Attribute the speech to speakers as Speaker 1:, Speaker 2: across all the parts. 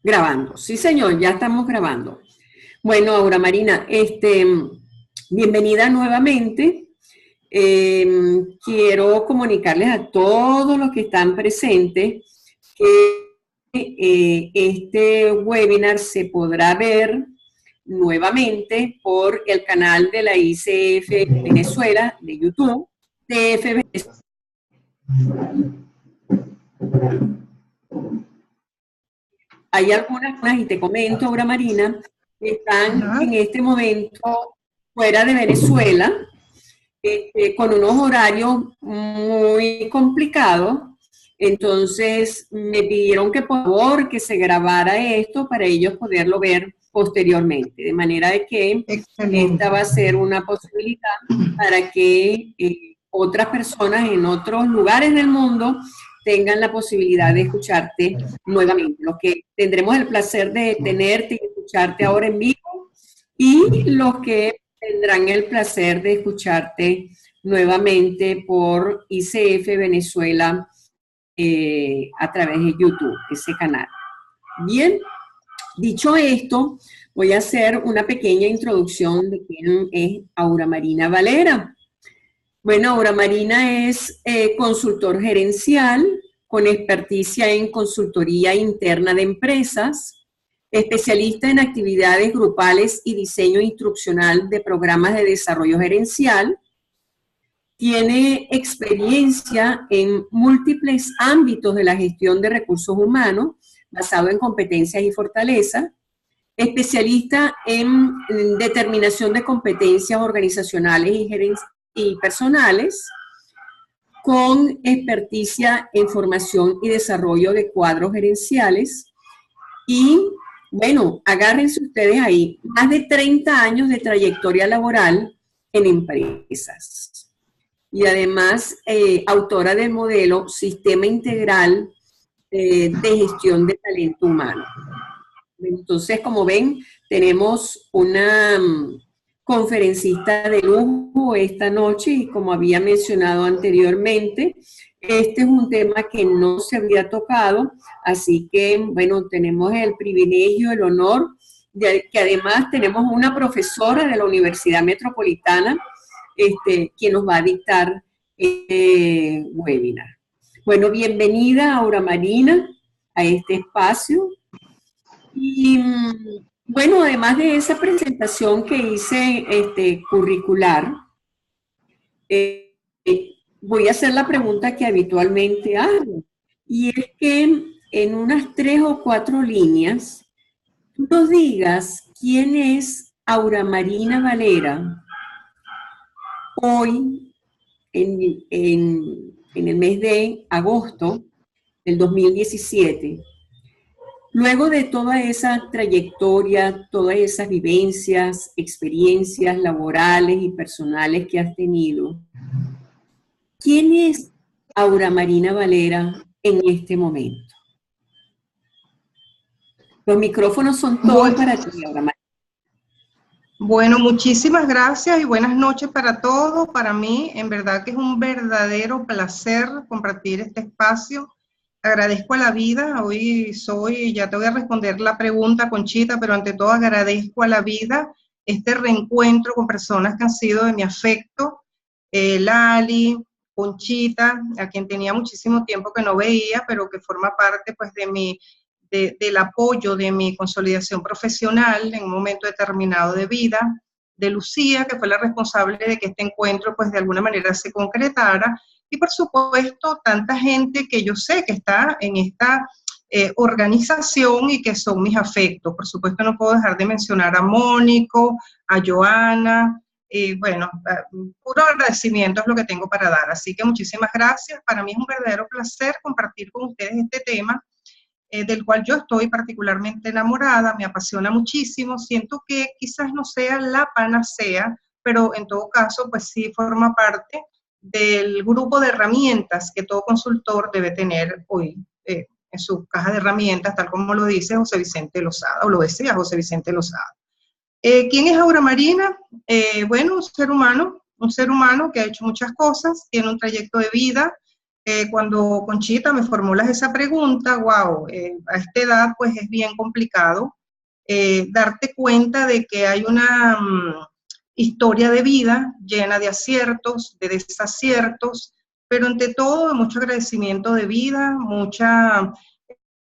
Speaker 1: Grabando, sí señor, ya estamos grabando. Bueno, Aura Marina, bienvenida nuevamente. Quiero comunicarles a todos los que están presentes que este webinar se podrá ver nuevamente por el canal de la ICF Venezuela de YouTube, ICF Venezuela. Hay algunas, y te comento, Aura Marina, que están en este momento fuera de Venezuela, con unos horarios muy complicados. Entonces me pidieron que por favor que se grabara esto para ellos poderlo ver posteriormente, de manera de que esta va a ser una posibilidad para que otras personas en otros lugares del mundo tengan la posibilidad de escucharte nuevamente. Los que tendremos el placer de tenerte y escucharte ahora en vivo, y los que tendrán el placer de escucharte nuevamente por ICF Venezuela a través de YouTube, ese canal. Bien, dicho esto, voy a hacer una pequeña introducción de quién es Aura Marina Valera. Bueno, Aura Marina es consultor gerencial con experticia en consultoría interna de empresas, especialista en actividades grupales y diseño instruccional de programas de desarrollo gerencial. Tiene experiencia en múltiples ámbitos de la gestión de recursos humanos, basado en competencias y fortalezas. Especialista en determinación de competencias organizacionales y personales, con experticia en formación y desarrollo de cuadros gerenciales. Y, bueno, agárrense ustedes ahí, más de 30 años de trayectoria laboral en empresas. Y además, autora del modelo Sistema Integral de Gestión de Talento Humano. Entonces, como ven, tenemos una conferencista de lujo esta noche, y como había mencionado anteriormente, este es un tema que no se había tocado, así que, bueno, tenemos el privilegio, el honor, de que además tenemos una profesora de la Universidad Metropolitana, quien nos va a dictar este webinar. Bueno, bienvenida, Aura Marina, a este espacio. Y bueno, además de esa presentación que hice curricular, voy a hacer la pregunta que habitualmente hago, y es que en unas 3 o 4 líneas, tú nos digas quién es Aura Marina Valera hoy, en el mes de agosto del 2017, luego de toda esa trayectoria, todas esas vivencias, experiencias laborales y personales que has tenido. ¿Quién es Aura Marina Valera en este momento? Los micrófonos son todos para ti, Aura Marina.
Speaker 2: Bueno, muchísimas gracias y buenas noches para todos. Para mí, en verdad que es un verdadero placer compartir este espacio. Agradezco a la vida. Hoy ya te voy a responder la pregunta, Conchita, pero ante todo agradezco a la vida este reencuentro con personas que han sido de mi afecto. Lali, Conchita, a quien tenía muchísimo tiempo que no veía, pero que forma parte pues del apoyo de mi consolidación profesional en un momento determinado de vida, de Lucía, que fue la responsable de que este encuentro pues de alguna manera se concretara, y por supuesto tanta gente que yo sé que está en esta organización y que son mis afectos. Por supuesto no puedo dejar de mencionar a Mónico, a Joana, bueno, puro agradecimiento es lo que tengo para dar, así que muchísimas gracias. Para mí es un verdadero placer compartir con ustedes este tema, del cual yo estoy particularmente enamorada, me apasiona muchísimo. Siento que quizás no sea la panacea, pero en todo caso, pues sí forma parte del grupo de herramientas que todo consultor debe tener hoy en su caja de herramientas, tal como lo dice José Vicente Lozada, o lo decía José Vicente Lozada. ¿Quién es Aura Marina? Bueno, un ser humano que ha hecho muchas cosas, tiene un trayecto de vida cuando Conchita me formula esa pregunta, wow, a esta edad pues es bien complicado darte cuenta de que hay una historia de vida llena de aciertos, de desaciertos, pero ante todo mucho agradecimiento de vida, mucha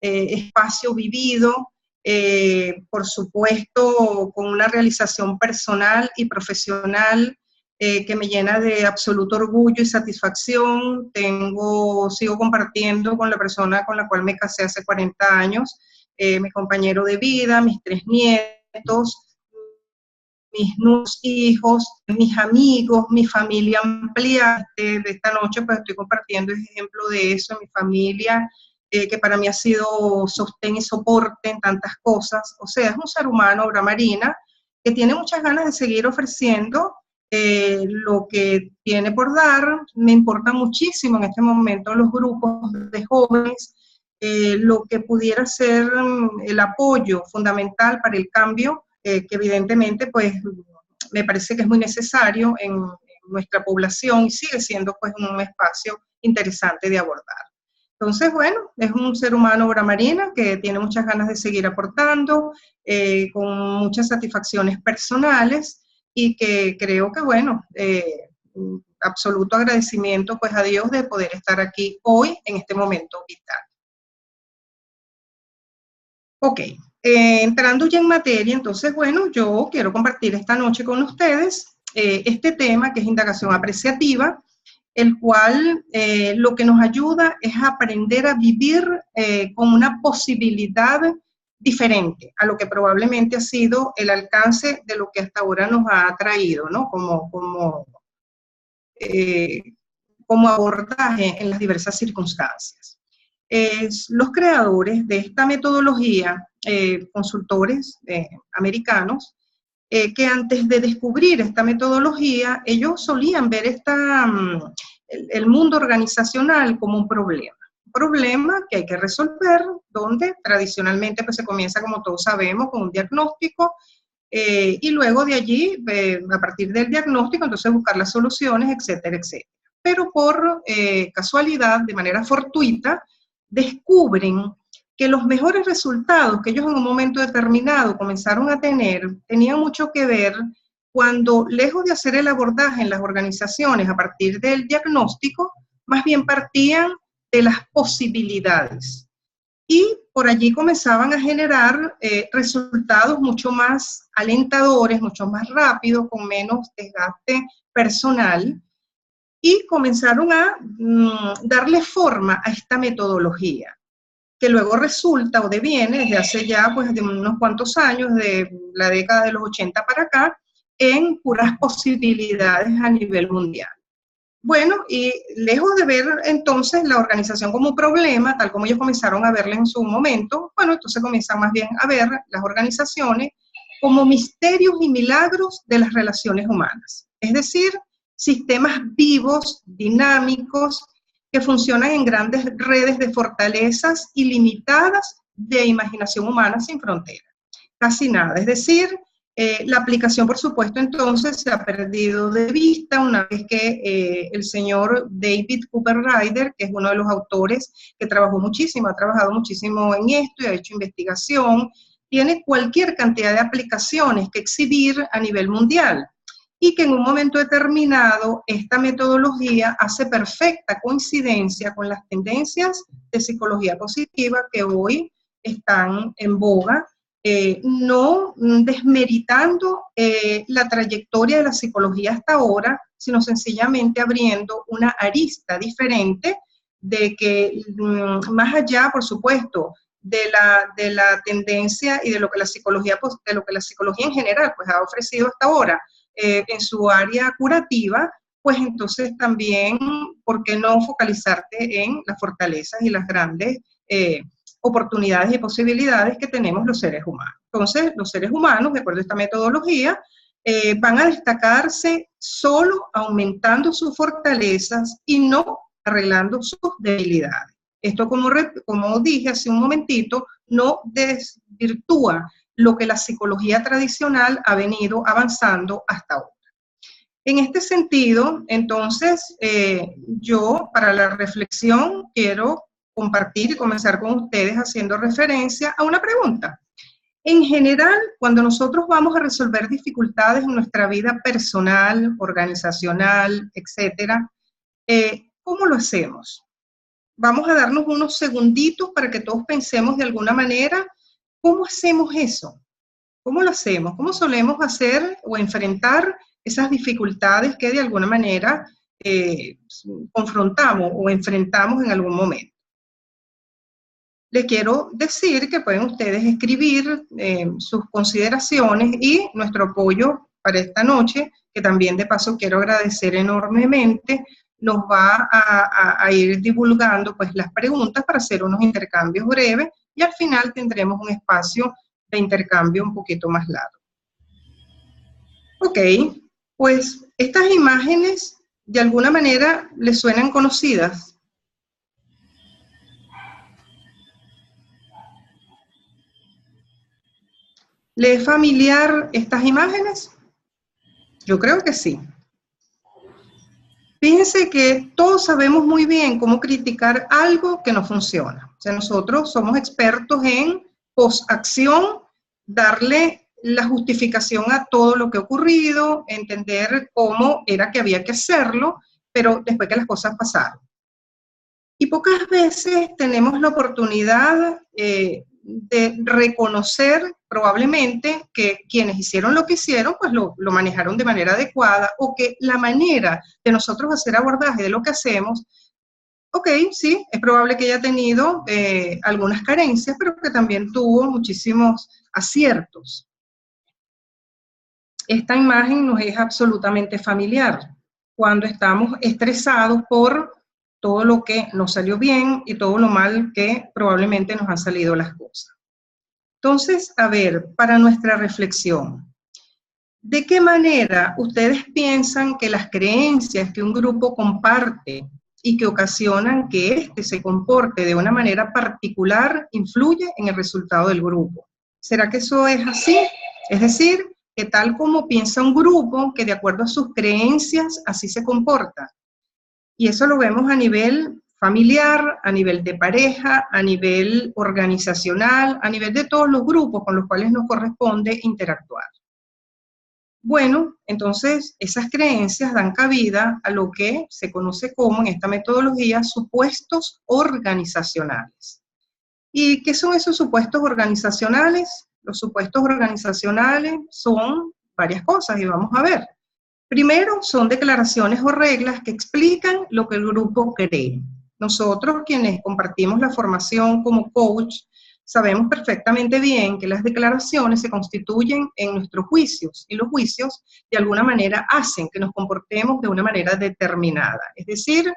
Speaker 2: espacio vivido, por supuesto con una realización personal y profesional que me llena de absoluto orgullo y satisfacción. Sigo compartiendo con la persona con la cual me casé hace 40 años, mi compañero de vida, mis 3 nietos, mis nuevos hijos, mis amigos, mi familia amplia. De esta noche pues estoy compartiendo ejemplo de eso, mi familia, que para mí ha sido sostén y soporte en tantas cosas. O sea, es un ser humano, obra marina, que tiene muchas ganas de seguir ofreciendo lo que tiene por dar. Me importa muchísimo en este momento los grupos de jóvenes, lo que pudiera ser el apoyo fundamental para el cambio, que evidentemente pues me parece que es muy necesario en nuestra población y sigue siendo pues un espacio interesante de abordar. Entonces, bueno, es un ser humano obra marina que tiene muchas ganas de seguir aportando, con muchas satisfacciones personales, y que creo que, bueno, absoluto agradecimiento pues a Dios de poder estar aquí hoy en este momento vital. Ok, entrando ya en materia, entonces, bueno, yo quiero compartir esta noche con ustedes este tema que es indagación apreciativa, el cual lo que nos ayuda es a aprender a vivir con una posibilidad diferente a lo que probablemente ha sido el alcance de lo que hasta ahora nos ha traído, ¿no? Como abordaje en las diversas circunstancias. Los creadores de esta metodología, consultores americanos, que antes de descubrir esta metodología, ellos solían ver el mundo organizacional como un problema que hay que resolver, donde tradicionalmente pues, se comienza, como todos sabemos, con un diagnóstico, y luego de allí, a partir del diagnóstico, entonces buscar las soluciones, etcétera, etcétera. Pero por casualidad, de manera fortuita, descubren que los mejores resultados que ellos en un momento determinado comenzaron a tener tenían mucho que ver cuando, lejos de hacer el abordaje en las organizaciones a partir del diagnóstico, más bien partían de las posibilidades. Y por allí comenzaban a generar resultados mucho más alentadores, mucho más rápidos, con menos desgaste personal, y comenzaron a darle forma a esta metodología, que luego resulta o deviene desde hace ya pues de unos cuantos años, de la década de los 80 para acá, en puras posibilidades a nivel mundial. Bueno, y lejos de ver entonces la organización como un problema, tal como ellos comenzaron a verla en su momento, bueno, entonces comienzan más bien a ver las organizaciones como misterios y milagros de las relaciones humanas. Es decir, sistemas vivos, dinámicos, que funcionan en grandes redes de fortalezas ilimitadas de imaginación humana sin frontera. Casi nada, es decir, la aplicación, por supuesto, entonces se ha perdido de vista una vez que el señor David Cooper Ryder, que es uno de los autores que trabajó muchísimo, ha trabajado muchísimo en esto y ha hecho investigación, tiene cualquier cantidad de aplicaciones que exhibir a nivel mundial, y que en un momento determinado esta metodología hace perfecta coincidencia con las tendencias de psicología positiva que hoy están en boga, no desmeritando la trayectoria de la psicología hasta ahora, sino sencillamente abriendo una arista diferente de que más allá, por supuesto, de la tendencia y de lo que la psicología en general pues, ha ofrecido hasta ahora en su área curativa, pues entonces también, ¿por qué no focalizarte en las fortalezas y las grandes oportunidades y posibilidades que tenemos los seres humanos? Entonces, los seres humanos, de acuerdo a esta metodología, van a destacarse solo aumentando sus fortalezas y no arreglando sus debilidades. Esto, como dije hace un momentito, no desvirtúa lo que la psicología tradicional ha venido avanzando hasta ahora. En este sentido, entonces, yo para la reflexión quiero compartir y comenzar con ustedes haciendo referencia a una pregunta. En general, cuando nosotros vamos a resolver dificultades en nuestra vida personal, organizacional, etcétera, ¿cómo lo hacemos? Vamos a darnos unos segunditos para que todos pensemos de alguna manera, ¿cómo hacemos eso? ¿Cómo lo hacemos? ¿Cómo solemos hacer o enfrentar esas dificultades que de alguna manera confrontamos o enfrentamos en algún momento? Les quiero decir que pueden ustedes escribir sus consideraciones y nuestro apoyo para esta noche, que también de paso quiero agradecer enormemente, nos va a ir divulgando pues las preguntas para hacer unos intercambios breves y al final tendremos un espacio de intercambio un poquito más largo. Ok, pues estas imágenes de alguna manera les suenan conocidas. ¿Le es familiar estas imágenes? Yo creo que sí. Fíjense que todos sabemos muy bien cómo criticar algo que no funciona. O sea, nosotros somos expertos en post-acción, darle la justificación a todo lo que ha ocurrido, entender cómo era que había que hacerlo, pero después que las cosas pasaron. Y pocas veces tenemos la oportunidad de reconocer probablemente que quienes hicieron lo que hicieron, pues lo manejaron de manera adecuada, o que la manera de nosotros hacer abordaje de lo que hacemos, ok, sí, es probable que haya tenido algunas carencias, pero que también tuvo muchísimos aciertos. Esta imagen nos es absolutamente familiar cuando estamos estresados por todo lo que nos salió bien y todo lo mal que probablemente nos han salido las cosas. Entonces, a ver, para nuestra reflexión, ¿de qué manera ustedes piensan que las creencias que un grupo comparte y que ocasionan que éste se comporte de una manera particular influye en el resultado del grupo? ¿Será que eso es así? Es decir, que tal como piensa un grupo, que de acuerdo a sus creencias así se comporta. Y eso lo vemos a nivel familiar, a nivel de pareja, a nivel organizacional, a nivel de todos los grupos con los cuales nos corresponde interactuar. Bueno, entonces esas creencias dan cabida a lo que se conoce como en esta metodología supuestos organizacionales. ¿Y qué son esos supuestos organizacionales? Los supuestos organizacionales son varias cosas y vamos a ver. Primero, son declaraciones o reglas que explican lo que el grupo cree. Nosotros, quienes compartimos la formación como coach, sabemos perfectamente bien que las declaraciones se constituyen en nuestros juicios, y los juicios de alguna manera hacen que nos comportemos de una manera determinada. Es decir,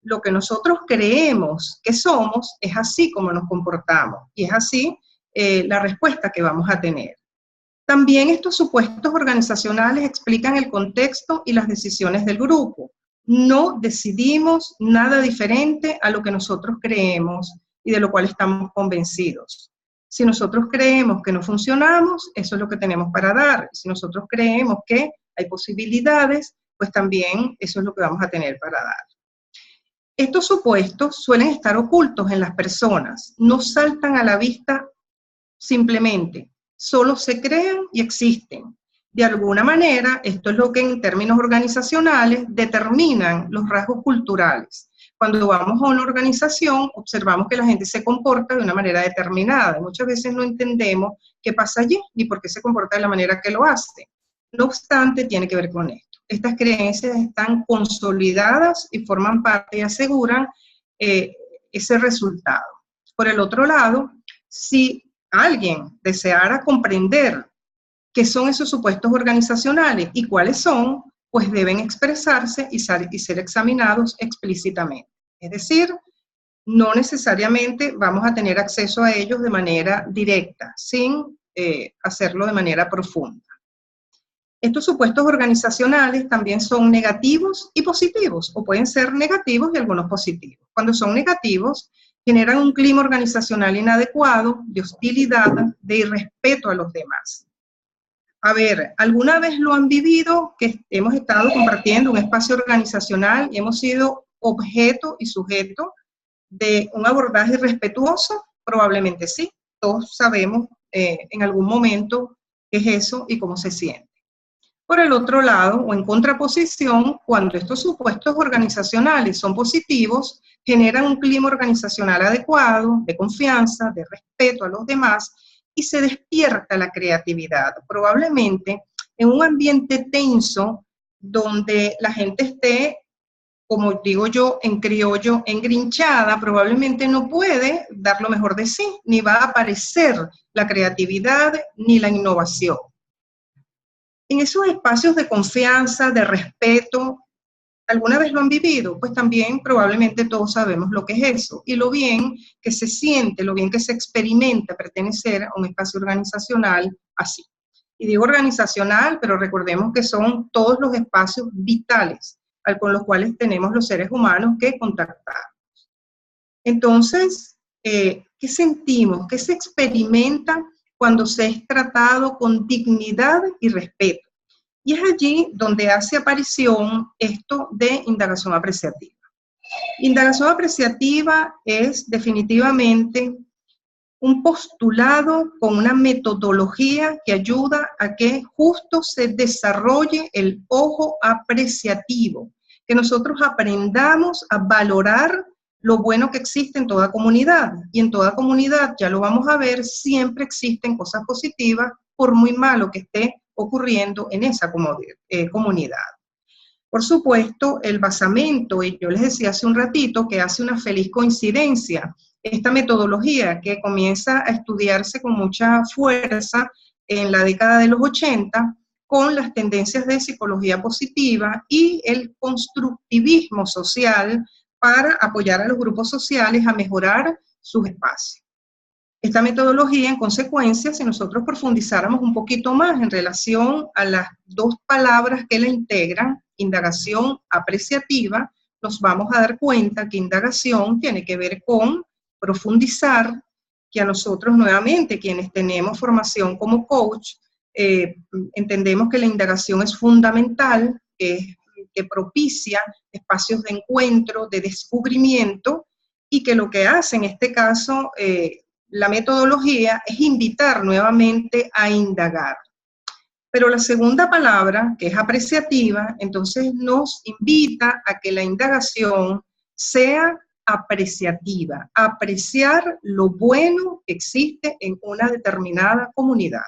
Speaker 2: lo que nosotros creemos que somos es así como nos comportamos, y es así la respuesta que vamos a tener. También estos supuestos organizacionales explican el contexto y las decisiones del grupo. No decidimos nada diferente a lo que nosotros creemos y de lo cual estamos convencidos. Si nosotros creemos que no funcionamos, eso es lo que tenemos para dar. Si nosotros creemos que hay posibilidades, pues también eso es lo que vamos a tener para dar. Estos supuestos suelen estar ocultos en las personas, no saltan a la vista simplemente. Solo se crean y existen. De alguna manera, esto es lo que en términos organizacionales determinan los rasgos culturales. Cuando vamos a una organización, observamos que la gente se comporta de una manera determinada. Muchas veces no entendemos qué pasa allí ni por qué se comporta de la manera que lo hace. No obstante, tiene que ver con esto. Estas creencias están consolidadas y forman parte y aseguran ese resultado. Por el otro lado, si alguien deseara comprender qué son esos supuestos organizacionales y cuáles son, pues deben expresarse y ser examinados explícitamente. Es decir, no necesariamente vamos a tener acceso a ellos de manera directa, sin hacerlo de manera profunda. Estos supuestos organizacionales también son negativos y positivos, o pueden ser negativos y algunos positivos. Cuando son negativos, generan un clima organizacional inadecuado, de hostilidad, de irrespeto a los demás. A ver, ¿alguna vez lo han vivido que hemos estado compartiendo un espacio organizacional y hemos sido objeto y sujeto de un abordaje respetuoso? Probablemente sí. Todos sabemos en algún momento qué es eso y cómo se siente. Por el otro lado, o en contraposición, cuando estos supuestos organizacionales son positivos, generan un clima organizacional adecuado, de confianza, de respeto a los demás, y se despierta la creatividad. Probablemente en un ambiente tenso, donde la gente esté, como digo yo en criollo, engrinchada, probablemente no puede dar lo mejor de sí, ni va a aparecer la creatividad ni la innovación. En esos espacios de confianza, de respeto, ¿alguna vez lo han vivido? Pues también probablemente todos sabemos lo que es eso y lo bien que se siente, lo bien que se experimenta pertenecer a un espacio organizacional así. Y digo organizacional, pero recordemos que son todos los espacios vitales con los cuales tenemos los seres humanos que contactar. Entonces, ¿qué sentimos? ¿Qué se experimenta cuando se es tratado con dignidad y respeto? Y es allí donde hace aparición esto de indagación apreciativa. Indagación apreciativa es definitivamente un postulado con una metodología que ayuda a que justo se desarrolle el ojo apreciativo, que nosotros aprendamos a valorar lo bueno que existe en toda comunidad. Y en toda comunidad, ya lo vamos a ver, siempre existen cosas positivas, por muy malo que esté ocurriendo en esa comunidad. Por supuesto, el basamento, y yo les decía hace un ratito que hace una feliz coincidencia, esta metodología que comienza a estudiarse con mucha fuerza en la década de los 80, con las tendencias de psicología positiva y el constructivismo social para apoyar a los grupos sociales a mejorar sus espacios. Esta metodología, en consecuencia, si nosotros profundizáramos un poquito más en relación a las dos palabras que la integran, indagación apreciativa, nos vamos a dar cuenta que indagación tiene que ver con profundizar, que a nosotros nuevamente, quienes tenemos formación como coach, entendemos que la indagación es fundamental, que propicia espacios de encuentro, de descubrimiento, y que lo que hace en este caso la metodología es invitar nuevamente a indagar. Pero la segunda palabra, que es apreciativa, entonces nos invita a que la indagación sea apreciativa, apreciar lo bueno que existe en una determinada comunidad.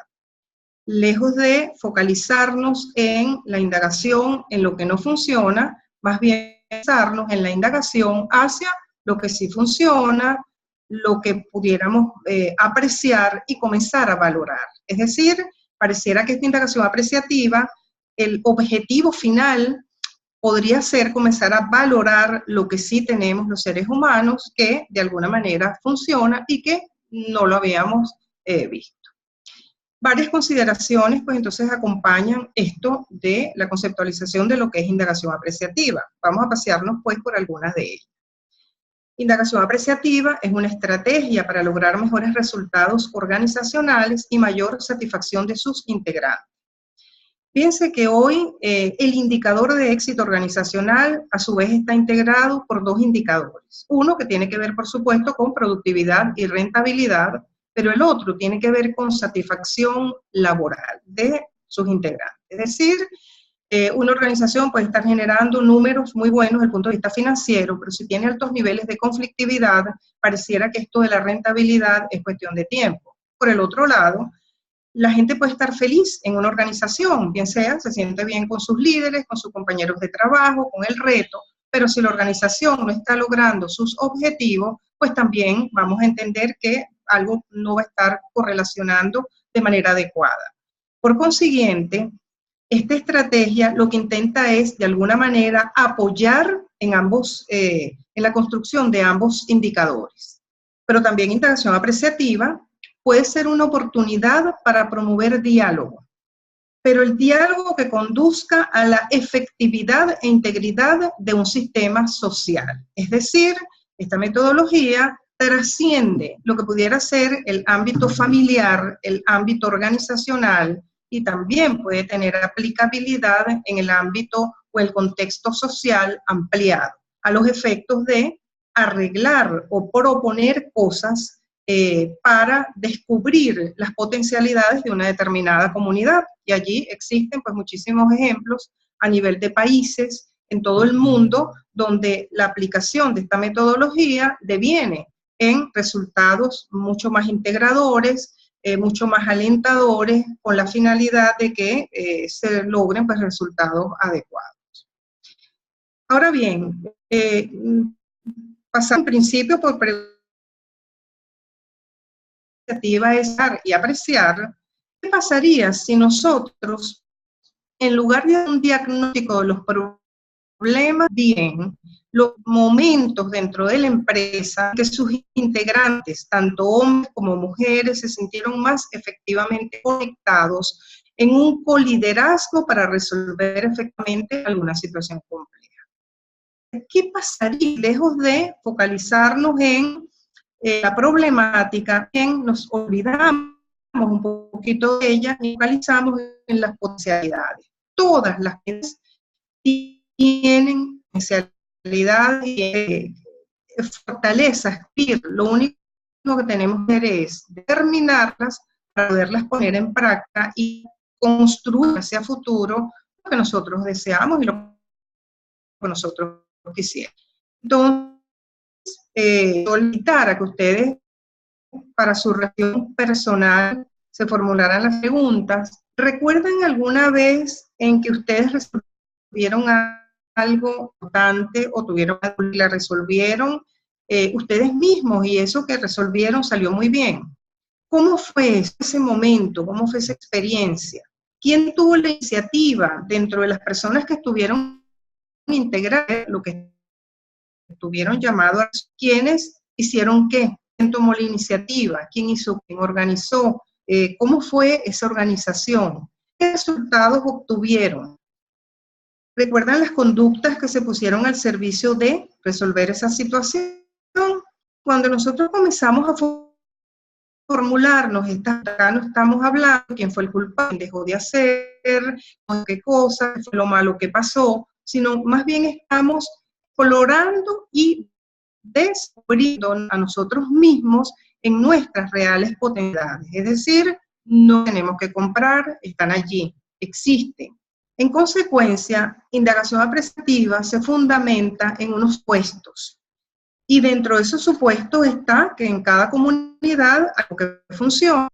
Speaker 2: Lejos de focalizarnos en la indagación, en lo que no funciona, más bien pensarnos en la indagación hacia lo que sí funciona, lo que pudiéramos apreciar y comenzar a valorar. Es decir, pareciera que esta indagación apreciativa, el objetivo final podría ser comenzar a valorar lo que sí tenemos los seres humanos, que de alguna manera funciona y que no lo habíamos visto. Varias consideraciones, pues entonces acompañan esto de la conceptualización de lo que es indagación apreciativa. Vamos a pasearnos pues por algunas de ellas. Indagación apreciativa es una estrategia para lograr mejores resultados organizacionales y mayor satisfacción de sus integrantes. Fíjense que hoy el indicador de éxito organizacional a su vez está integrado por dos indicadores. Uno que tiene que ver, por supuesto, con productividad y rentabilidad, pero el otro tiene que ver con satisfacción laboral de sus integrantes. Es decir, una organización puede estar generando números muy buenos desde el punto de vista financiero, pero si tiene altos niveles de conflictividad, pareciera que esto de la rentabilidad es cuestión de tiempo. Por el otro lado, la gente puede estar feliz en una organización, bien sea, se siente bien con sus líderes, con sus compañeros de trabajo, con el reto, pero si la organización no está logrando sus objetivos, pues también vamos a entender que algo no va a estar correlacionando de manera adecuada. Por consiguiente, esta estrategia lo que intenta es, de alguna manera, apoyar en ambos, en la construcción de ambos indicadores. Pero también indagación apreciativa puede ser una oportunidad para promover diálogo, pero el diálogo que conduzca a la efectividad e integridad de un sistema social. Es decir, esta metodología trasciende lo que pudiera ser el ámbito familiar, el ámbito organizacional, y también puede tener aplicabilidad en el ámbito o el contexto social ampliado, a los efectos de arreglar o proponer cosas para descubrir las potencialidades de una determinada comunidad. Y allí existen pues muchísimos ejemplos a nivel de países en todo el mundo donde la aplicación de esta metodología deviene en resultados mucho más integradores, mucho más alentadores, con la finalidad de que se logren pues, resultados adecuados. Ahora bien, pasar en principio por es dar y apreciar qué pasaría si nosotros, en lugar de un diagnóstico de los problemas, bien los momentos dentro de la empresa que sus integrantes, tanto hombres como mujeres, se sintieron más efectivamente conectados en un coliderazgo para resolver efectivamente alguna situación compleja. ¿Qué pasaría lejos de focalizarnos en la problemática, nos olvidamos un poquito de ella y focalizamos en las potencialidades? Todas las cosas tienen potencialidades y fortalezas. Lo único que tenemos que hacer es determinarlas para poderlas poner en práctica y construir hacia futuro lo que nosotros deseamos y lo que nosotros quisiéramos. Entonces, solicitar a que ustedes, para su reacción personal, se formularan las preguntas. ¿Recuerdan alguna vez en que ustedes resolvieron algo importante o tuvieron algo y la resolvieron ustedes mismos y eso que resolvieron salió muy bien? ¿Cómo fue ese momento? ¿Cómo fue esa experiencia? ¿Quién tuvo la iniciativa dentro de las personas que estuvieron integradas, lo que estuvieron llamados? ¿Quiénes hicieron qué? ¿Quién tomó la iniciativa? ¿Quién hizo? ¿Quién organizó? ¿Cómo fue esa organización? ¿Qué resultados obtuvieron? ¿Recuerdan las conductas que se pusieron al servicio de resolver esa situación? Cuando nosotros comenzamos a formularnos, acá no estamos hablando quién fue el culpable, dejó de hacer, qué cosa, qué fue lo malo que pasó, sino más bien estamos explorando y descubriendo a nosotros mismos en nuestras reales potencialidades. Es decir, no tenemos que comprar, están allí, existen. En consecuencia, indagación apreciativa se fundamenta en unos supuestos. Y dentro de esos supuestos está que en cada comunidad algo que funciona,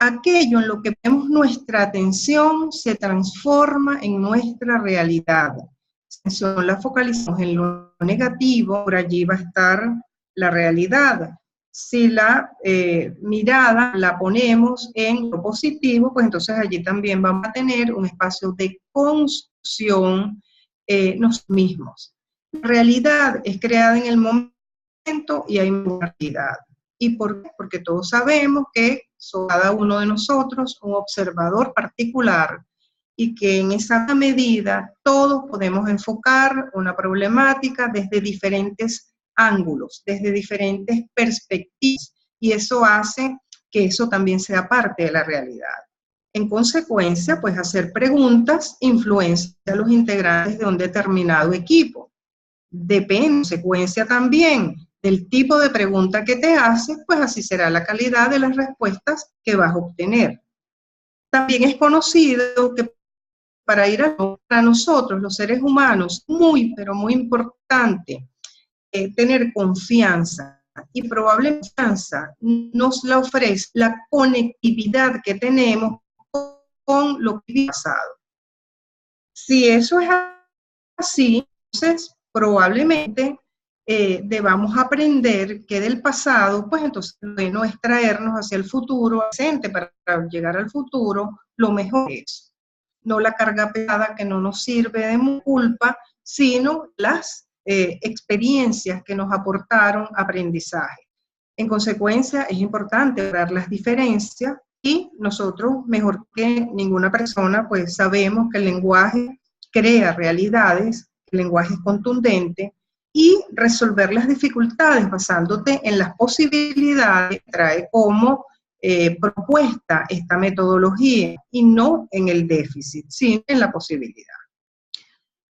Speaker 2: aquello en lo que ponemos nuestra atención se transforma en nuestra realidad. Si la focalizamos en lo negativo, por allí va a estar la realidad. Si la mirada la ponemos en lo positivo, pues entonces allí también vamos a tener un espacio de construcción nosotros mismos. La realidad es creada en el momento y hay una realidad. ¿Y por qué? Porque todos sabemos que cada uno de nosotros un observador particular y que en esa medida todos podemos enfocar una problemática desde diferentes ángulos, desde diferentes perspectivas, y eso hace que eso también sea parte de la realidad. En consecuencia, pues hacer preguntas influencia a los integrantes de un determinado equipo. Depende, en consecuencia también, del tipo de pregunta que te haces, pues así será la calidad de las respuestas que vas a obtener. También es conocido que para ir a nosotros, los seres humanos, muy, pero muy importante, tener confianza, y probable confianza nos la ofrece la conectividad que tenemos con lo que ha pasado. Si eso es así, entonces probablemente debamos aprender que del pasado, pues entonces lo bueno es traernos hacia el futuro, presente, para llegar al futuro, lo mejor es. No la carga pesada que no nos sirve de culpa, sino las experiencias que nos aportaron aprendizaje. En consecuencia, es importante ver las diferencias y nosotros, mejor que ninguna persona, pues sabemos que el lenguaje crea realidades, el lenguaje es contundente, y resolver las dificultades basándote en las posibilidades que trae como propuesta esta metodología y no en el déficit, sino en la posibilidad.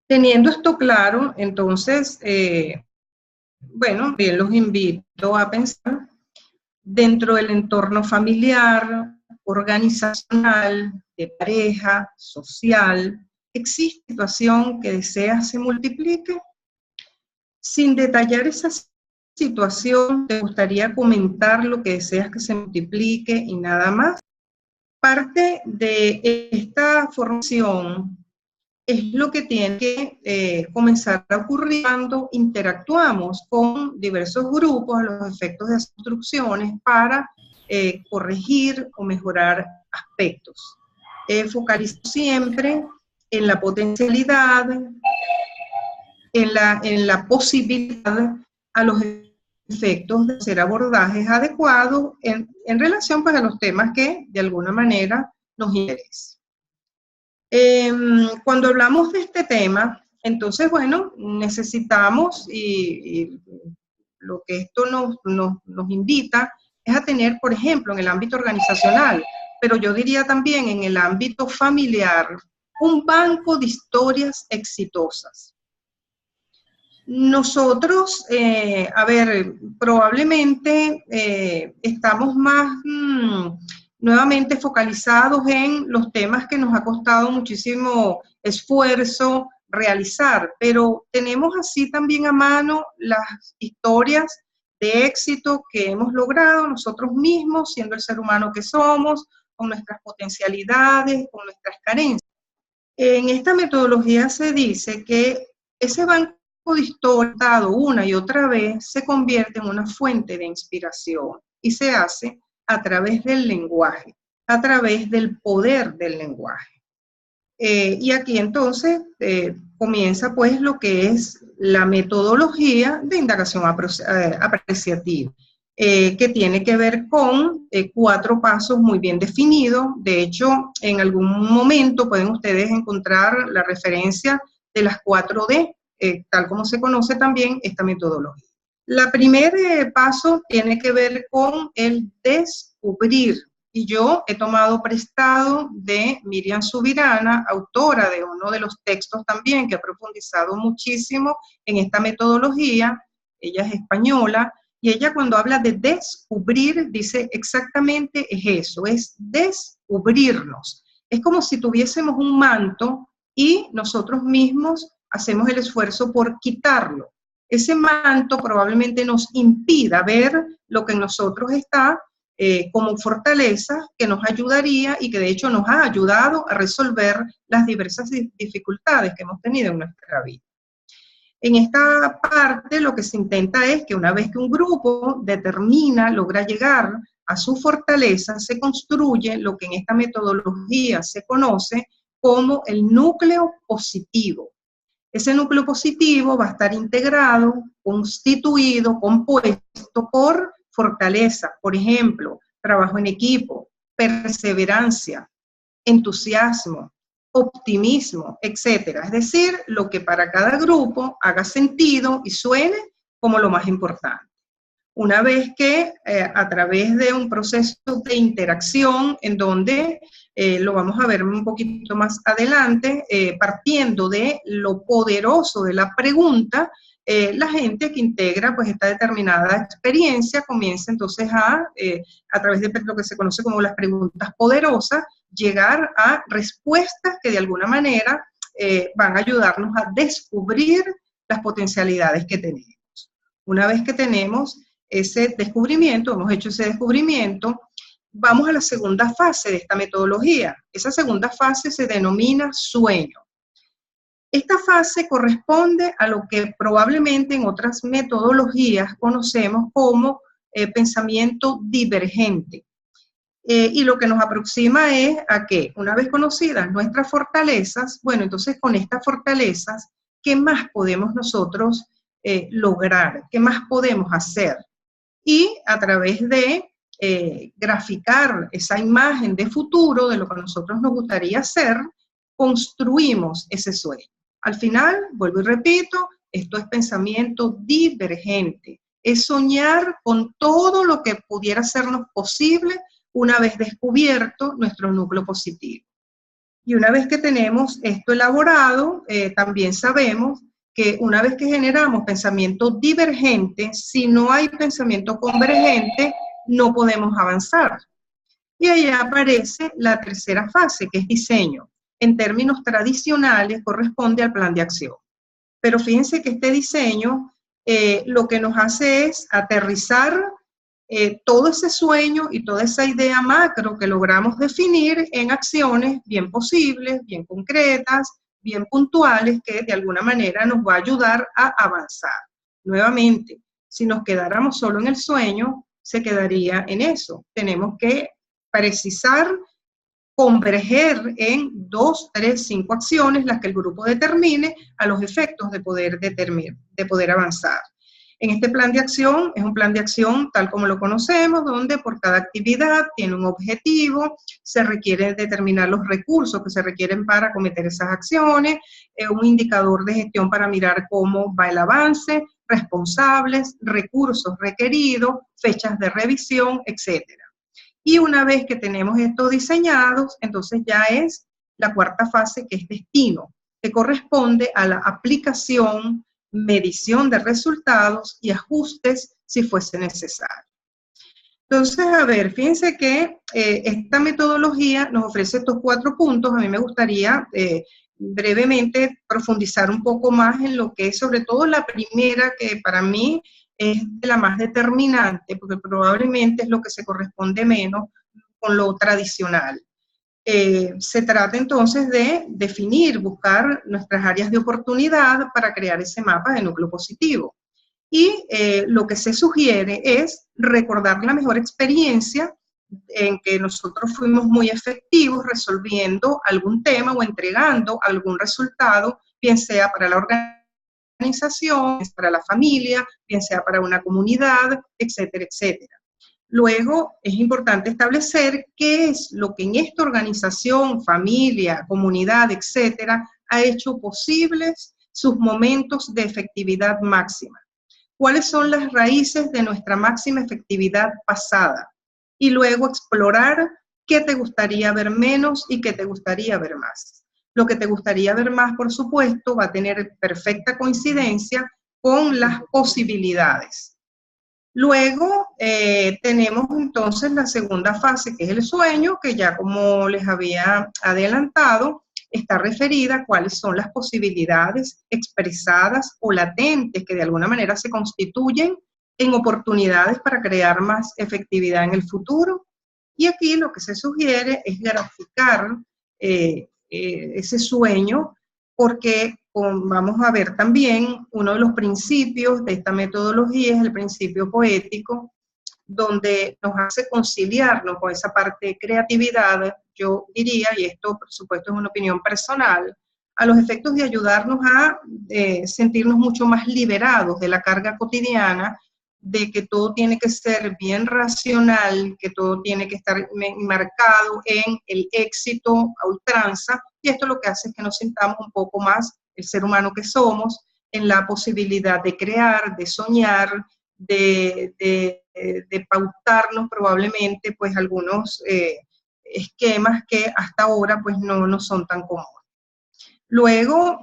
Speaker 2: Teniendo esto claro, entonces, bueno, bien los invito a pensar dentro del entorno familiar, organizacional, de pareja, social. ¿Existe situación que deseas se multiplique? Sin detallar esa situación, ¿te gustaría comentar lo que deseas que se multiplique y nada más? Parte de esta formación es lo que tiene que comenzar a ocurrir cuando interactuamos con diversos grupos a los efectos de las instrucciones para corregir o mejorar aspectos. Focalizo siempre en la potencialidad, en la posibilidad a los efectos de hacer abordajes adecuados en relación pues, a los temas que de alguna manera nos interesan. Cuando hablamos de este tema, entonces, bueno, necesitamos, y lo que esto nos invita, es a tener, por ejemplo, en el ámbito organizacional, pero yo diría también en el ámbito familiar, un banco de historias exitosas. Nosotros, a ver, probablemente estamos más nuevamente focalizados en los temas que nos ha costado muchísimo esfuerzo realizar, pero tenemos así también a mano las historias de éxito que hemos logrado nosotros mismos, siendo el ser humano que somos, con nuestras potencialidades, con nuestras carencias. En esta metodología se dice que ese banco de historia dado una y otra vez se convierte en una fuente de inspiración y se hace a través del lenguaje, a través del poder del lenguaje. Y aquí entonces comienza pues lo que es la metodología de indagación apreciativa, que tiene que ver con 4 pasos muy bien definidos. De hecho, en algún momento pueden ustedes encontrar la referencia de las 4D, tal como se conoce también esta metodología. El primer paso tiene que ver con el descubrir, y yo he tomado prestado de Miriam Subirana, autora de uno de los textos también, que ha profundizado muchísimo en esta metodología. Ella es española, y ella cuando habla de descubrir, dice exactamente es eso, es descubrirnos. Es como si tuviésemos un manto y nosotros mismos hacemos el esfuerzo por quitarlo. Ese manto probablemente nos impida ver lo que en nosotros está como fortaleza, que nos ayudaría y que de hecho nos ha ayudado a resolver las diversas dificultades que hemos tenido en nuestra vida. En esta parte lo que se intenta es que una vez que un grupo logra llegar a su fortaleza, se construye lo que en esta metodología se conoce como el núcleo positivo. Ese núcleo positivo va a estar integrado, constituido, compuesto por fortaleza, por ejemplo, trabajo en equipo, perseverancia, entusiasmo, optimismo, etc. Es decir, lo que para cada grupo haga sentido y suene como lo más importante. Una vez que a través de un proceso de interacción en donde lo vamos a ver un poquito más adelante, partiendo de lo poderoso de la pregunta, la gente que integra pues esta determinada experiencia comienza entonces a través de lo que se conoce como las preguntas poderosas, llegar a respuestas que de alguna manera van a ayudarnos a descubrir las potencialidades que tenemos. Una vez que tenemos ese descubrimiento, hemos hecho ese descubrimiento, vamos a la segunda fase de esta metodología. Esa segunda fase se denomina sueño. Esta fase corresponde a lo que probablemente en otras metodologías conocemos como pensamiento divergente. Y lo que nos aproxima es a que, una vez conocidas nuestras fortalezas, bueno, entonces con estas fortalezas, ¿qué más podemos nosotros lograr? ¿Qué más podemos hacer? Y a través de graficar esa imagen de futuro de lo que a nosotros nos gustaría hacer, construimos ese sueño. Al final, vuelvo y repito, esto es pensamiento divergente, es soñar con todo lo que pudiera sernos posible una vez descubierto nuestro núcleo positivo. Y una vez que tenemos esto elaborado, también sabemos que una vez que generamos pensamiento divergente, si no hay pensamiento convergente, no podemos avanzar. Y ahí aparece la tercera fase, que es diseño. En términos tradicionales, corresponde al plan de acción. Pero fíjense que este diseño lo que nos hace es aterrizar todo ese sueño y toda esa idea macro que logramos definir en acciones bien posibles, bien concretas, bien puntuales, que de alguna manera nos va a ayudar a avanzar. Nuevamente, si nos quedáramos solo en el sueño, se quedaría en eso. Tenemos que precisar, converger en 2, 3, 5 acciones, las que el grupo determine, a los efectos de poder avanzar. En este plan de acción, es un plan de acción tal como lo conocemos, donde por cada actividad tiene un objetivo, se requiere determinar los recursos que se requieren para cometer esas acciones, un indicador de gestión para mirar cómo va el avance, responsables, recursos requeridos, fechas de revisión, etc. Y una vez que tenemos esto diseñados, entonces ya es la cuarta fase, que es destino, que corresponde a la aplicación, medición de resultados y ajustes si fuese necesario. Entonces, a ver, fíjense que esta metodología nos ofrece estos 4 puntos. A mí me gustaría brevemente profundizar un poco más en lo que es sobre todo la primera, que para mí es la más determinante, porque probablemente es lo que se corresponde menos con lo tradicional. Se trata entonces de definir, buscar nuestras áreas de oportunidad para crear ese mapa de núcleo positivo. Y lo que se sugiere es recordar la mejor experiencia en que nosotros fuimos muy efectivos resolviendo algún tema o entregando algún resultado, bien sea para la organización, para la familia, bien sea para una comunidad, etcétera, etcétera. Luego, es importante establecer qué es lo que en esta organización, familia, comunidad, etcétera, ha hecho posibles sus momentos de efectividad máxima. ¿Cuáles son las raíces de nuestra máxima efectividad pasada? Y luego explorar qué te gustaría ver menos y qué te gustaría ver más. Lo que te gustaría ver más, por supuesto, va a tener perfecta coincidencia con las posibilidades. Luego tenemos entonces la segunda fase, que es el sueño, que ya como les había adelantado, está referida a cuáles son las posibilidades expresadas o latentes que de alguna manera se constituyen en oportunidades para crear más efectividad en el futuro. Y aquí lo que se sugiere es graficar ese sueño, porque vamos a ver también uno de los principios de esta metodología es el principio poético, donde nos hace conciliarnos con esa parte de creatividad, yo diría, y esto por supuesto es una opinión personal, a los efectos de ayudarnos a sentirnos mucho más liberados de la carga cotidiana, de que todo tiene que ser bien racional, que todo tiene que estar marcado en el éxito a ultranza, y esto lo que hace es que nos sintamos un poco más el ser humano que somos, en la posibilidad de crear, de soñar, de pautarnos probablemente pues algunos esquemas que hasta ahora pues no son tan comunes. Luego,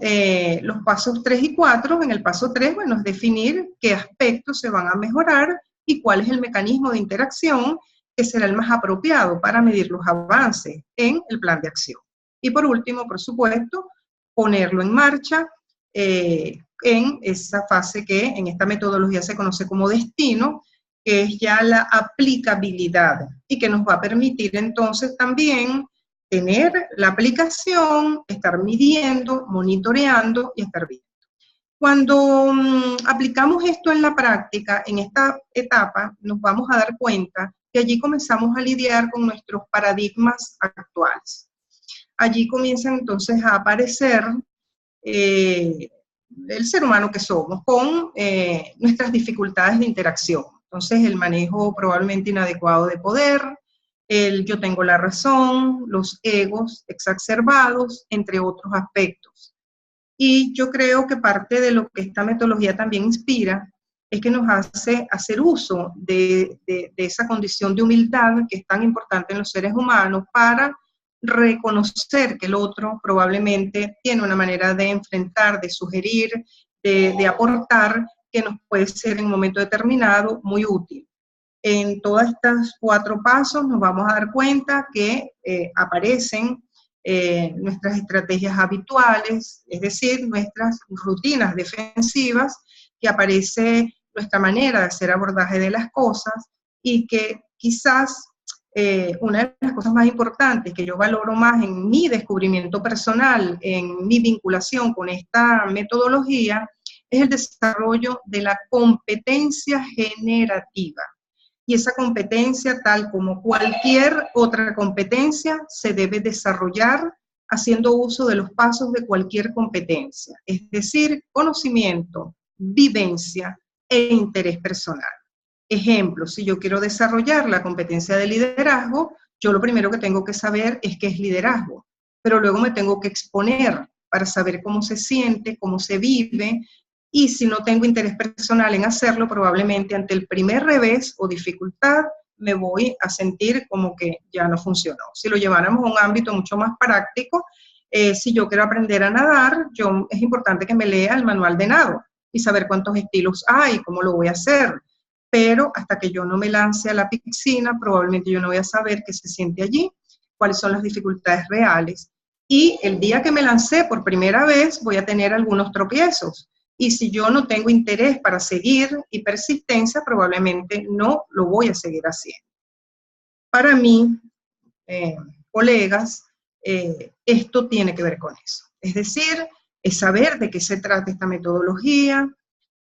Speaker 2: los pasos 3 y 4, en el paso 3, bueno, es definir qué aspectos se van a mejorar y cuál es el mecanismo de interacción que será el más apropiado para medir los avances en el plan de acción. Y por último, por supuesto, ponerlo en marcha en esa fase que en esta metodología se conoce como destino, que es ya la aplicabilidad y que nos va a permitir entonces también tener la aplicación, estar midiendo, monitoreando y estar viendo. Cuando aplicamos esto en la práctica, en esta etapa, nos vamos a dar cuenta que allí comenzamos a lidiar con nuestros paradigmas actuales. Allí comienzan entonces a aparecer el ser humano que somos, con nuestras dificultades de interacción. Entonces, el manejo probablemente inadecuado de poder, el yo tengo la razón, los egos exacerbados, entre otros aspectos. Y yo creo que parte de lo que esta metodología también inspira es que nos hace hacer uso de esa condición de humildad que es tan importante en los seres humanos para reconocer que el otro probablemente tiene una manera de enfrentar, de sugerir, de aportar, que nos puede ser en un momento determinado muy útil. En todos estos 4 pasos nos vamos a dar cuenta que aparecen nuestras estrategias habituales, es decir, nuestras rutinas defensivas, que aparece nuestra manera de hacer abordaje de las cosas y que quizás una de las cosas más importantes que yo valoro más en mi descubrimiento personal, en mi vinculación con esta metodología, es el desarrollo de la competencia generativa. Y esa competencia, tal como cualquier otra competencia, se debe desarrollar haciendo uso de los pasos de cualquier competencia, es decir, conocimiento, vivencia e interés personal. Ejemplo, si yo quiero desarrollar la competencia de liderazgo, yo lo primero que tengo que saber es qué es liderazgo, pero luego me tengo que exponer para saber cómo se siente, cómo se vive, y si no tengo interés personal en hacerlo, probablemente ante el primer revés o dificultad me voy a sentir como que ya no funcionó. Si lo lleváramos a un ámbito mucho más práctico, si yo quiero aprender a nadar, es importante que me lea el manual de nado y saber cuántos estilos hay, cómo lo voy a hacer. Pero hasta que yo no me lance a la piscina, probablemente yo no voy a saber qué se siente allí, cuáles son las dificultades reales. Y el día que me lancé por primera vez, voy a tener algunos tropiezos. Y si yo no tengo interés para seguir y persistencia, probablemente no lo voy a seguir haciendo. Para mí, colegas, esto tiene que ver con eso. Es decir, es saber de qué se trata esta metodología,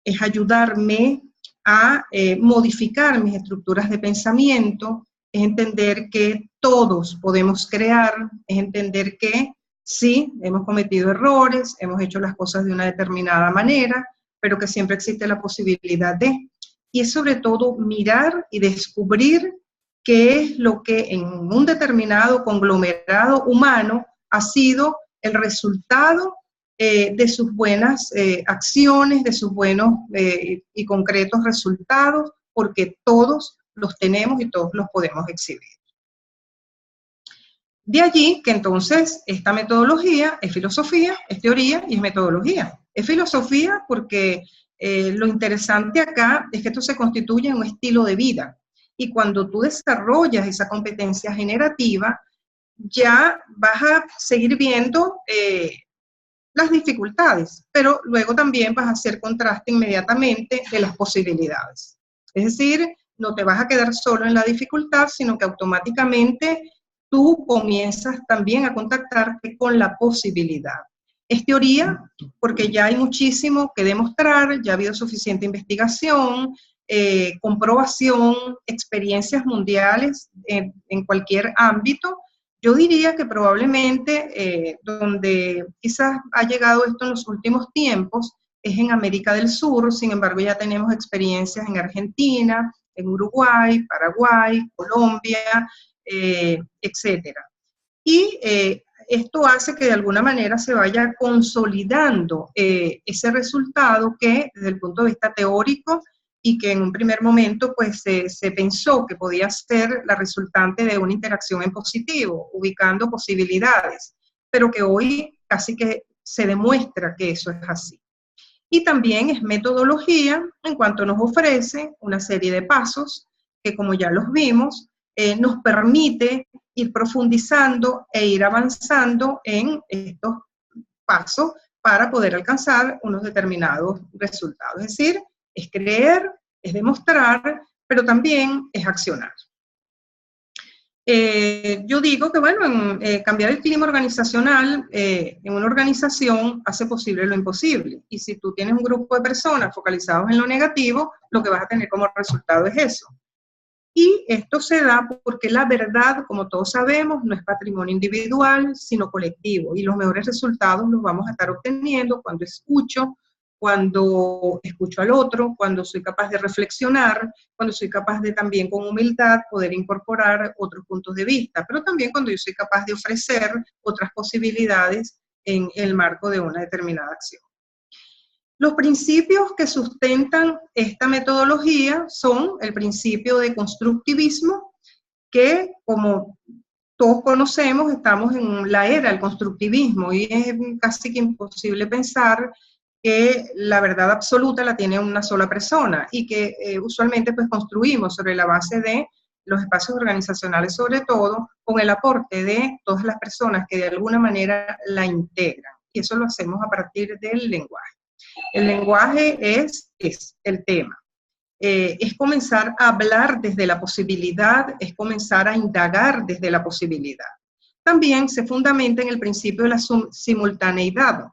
Speaker 2: es ayudarme a modificar mis estructuras de pensamiento, es entender que todos podemos crear, es entender que sí, hemos cometido errores, hemos hecho las cosas de una determinada manera, pero que siempre existe la posibilidad de. Y es sobre todo mirar y descubrir qué es lo que en un determinado conglomerado humano ha sido el resultado de sus buenas acciones, de sus buenos y concretos resultados, porque todos los tenemos y todos los podemos exhibir. De allí que entonces esta metodología es filosofía, es teoría y es metodología. Es filosofía porque lo interesante acá es que esto se constituye en un estilo de vida. Y cuando tú desarrollas esa competencia generativa, ya vas a seguir viendo las dificultades, pero luego también vas a hacer contraste inmediatamente de las posibilidades. Es decir, no te vas a quedar solo en la dificultad, sino que automáticamente tú comienzas también a contactarte con la posibilidad. Es teoría porque ya hay muchísimo que demostrar, ya ha habido suficiente investigación, comprobación, experiencias mundiales en cualquier ámbito. Yo diría que probablemente donde quizás ha llegado esto en los últimos tiempos es en América del Sur, sin embargo ya tenemos experiencias en Argentina, en Uruguay, Paraguay, Colombia, etcétera. Y esto hace que de alguna manera se vaya consolidando ese resultado que desde el punto de vista teórico y que en un primer momento pues se pensó que podía ser la resultante de una interacción en positivo, ubicando posibilidades, pero que hoy casi que se demuestra que eso es así. Y también es metodología en cuanto nos ofrece una serie de pasos que, como ya los vimos, nos permite ir profundizando e ir avanzando en estos pasos para poder alcanzar unos determinados resultados. Es decir, es creer, es demostrar, pero también es accionar. Yo digo que, bueno, cambiar el clima organizacional en una organización hace posible lo imposible. Y si tú tienes un grupo de personas focalizados en lo negativo, lo que vas a tener como resultado es eso. Y esto se da porque la verdad, como todos sabemos, no es patrimonio individual, sino colectivo. Y los mejores resultados los vamos a estar obteniendo cuando escucho al otro, cuando soy capaz de reflexionar, cuando soy capaz de también con humildad poder incorporar otros puntos de vista, pero también cuando yo soy capaz de ofrecer otras posibilidades en el marco de una determinada acción. Los principios que sustentan esta metodología son el principio de constructivismo, que como todos conocemos, estamos en la era del constructivismo y es casi que imposible pensar que la verdad absoluta la tiene una sola persona y que usualmente pues construimos sobre la base de los espacios organizacionales, sobre todo con el aporte de todas las personas que de alguna manera la integran. Y eso lo hacemos a partir del lenguaje. El lenguaje es el tema. Es comenzar a hablar desde la posibilidad, es comenzar a indagar desde la posibilidad. También se fundamenta en el principio de la simultaneidad,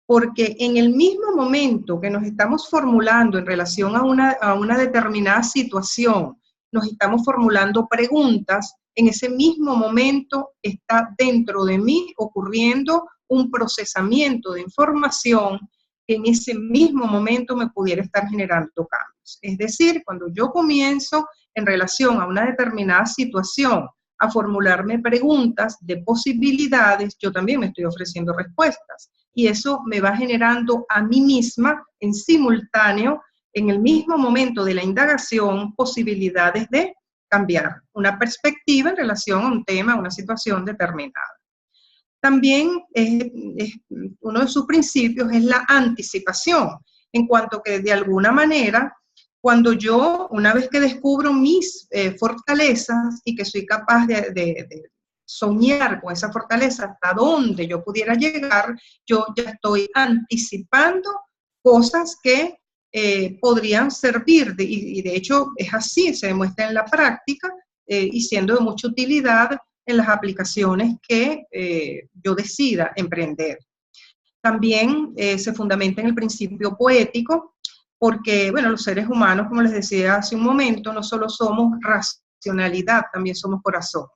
Speaker 2: porque en el mismo momento que nos estamos formulando en relación a una determinada situación, nos estamos formulando preguntas, en ese mismo momento está dentro de mí ocurriendo un procesamiento de información que en ese mismo momento me pudiera estar generando cambios. Es decir, cuando yo comienzo en relación a una determinada situación a formularme preguntas de posibilidades, yo también me estoy ofreciendo respuestas. Y eso me va generando a mí misma en simultáneo, en el mismo momento de la indagación, posibilidades de cambiar una perspectiva en relación a un tema, a una situación determinada. También uno de sus principios es la anticipación, en cuanto que de alguna manera, cuando yo, una vez que descubro mis fortalezas y que soy capaz de soñar con esa fortaleza hasta dónde yo pudiera llegar, yo ya estoy anticipando cosas que podrían servir, y de hecho es así, se demuestra en la práctica y siendo de mucha utilidad en las aplicaciones que yo decida emprender. También se fundamenta en el principio poético, porque, bueno, los seres humanos, como les decía hace un momento, no solo somos racionalidad, también somos corazón.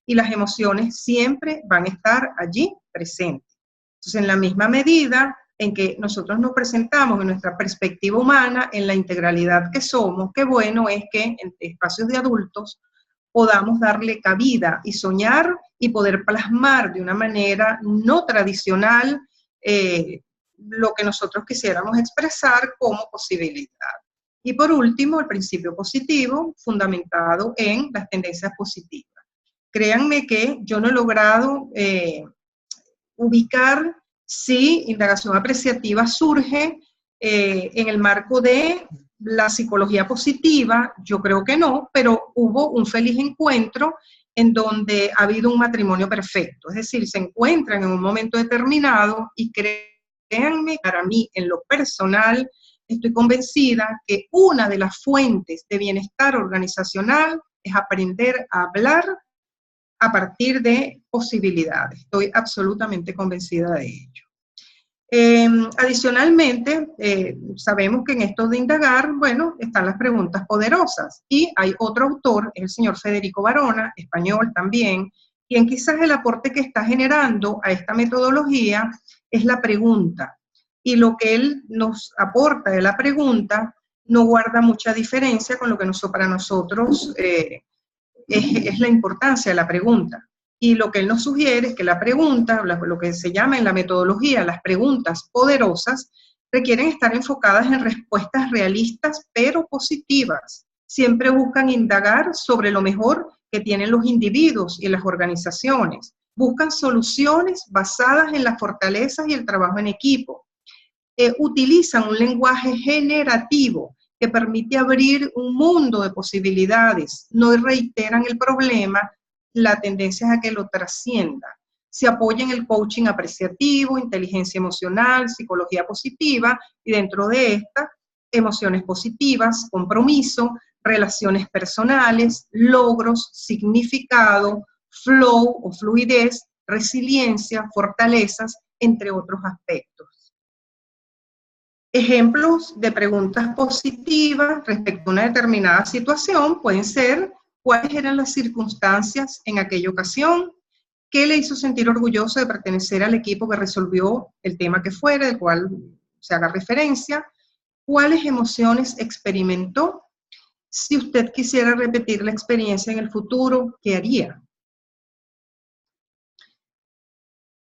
Speaker 2: Y las emociones siempre van a estar allí presentes. Entonces, en la misma medida en que nosotros nos presentamos en nuestra perspectiva humana, en la integralidad que somos, qué bueno es que en espacios de adultos podamos darle cabida y soñar y poder plasmar de una manera no tradicional lo que nosotros quisiéramos expresar como posibilidad. Y por último, el principio positivo, fundamentado en las tendencias positivas. Créanme que yo no he logrado ubicar si indagación apreciativa surge en el marco de la psicología positiva. Yo creo que no, pero hubo un feliz encuentro en donde ha habido un matrimonio perfecto, es decir, se encuentran en un momento determinado y créanme, para mí, en lo personal, estoy convencida que una de las fuentes de bienestar organizacional es aprender a hablar a partir de posibilidades. Estoy absolutamente convencida de ello. Adicionalmente, sabemos que en esto de indagar, bueno, están las preguntas poderosas. Y hay otro autor, el señor Federico Barona, español también, quien quizás el aporte que está generando a esta metodología es la pregunta. Y lo que él nos aporta de la pregunta no guarda mucha diferencia con lo que para nosotros es la importancia de la pregunta. Y lo que él nos sugiere es que la pregunta, lo que se llama en la metodología las preguntas poderosas, requieren estar enfocadas en respuestas realistas pero positivas. Siempre buscan indagar sobre lo mejor que tienen los individuos y las organizaciones. Buscan soluciones basadas en las fortalezas y el trabajo en equipo. Utilizan un lenguaje generativo que permite abrir un mundo de posibilidades, no reiteran el problema, la tendencia es a que lo trascienda. Se apoya en el coaching apreciativo, inteligencia emocional, psicología positiva, y dentro de esta, emociones positivas, compromiso, relaciones personales, logros, significado, flow o fluidez, resiliencia, fortalezas, entre otros aspectos. Ejemplos de preguntas positivas respecto a una determinada situación pueden ser: ¿cuáles eran las circunstancias en aquella ocasión? ¿Qué le hizo sentir orgulloso de pertenecer al equipo que resolvió el tema que fuera, del cual se haga referencia? ¿Cuáles emociones experimentó? Si usted quisiera repetir la experiencia en el futuro, ¿qué haría?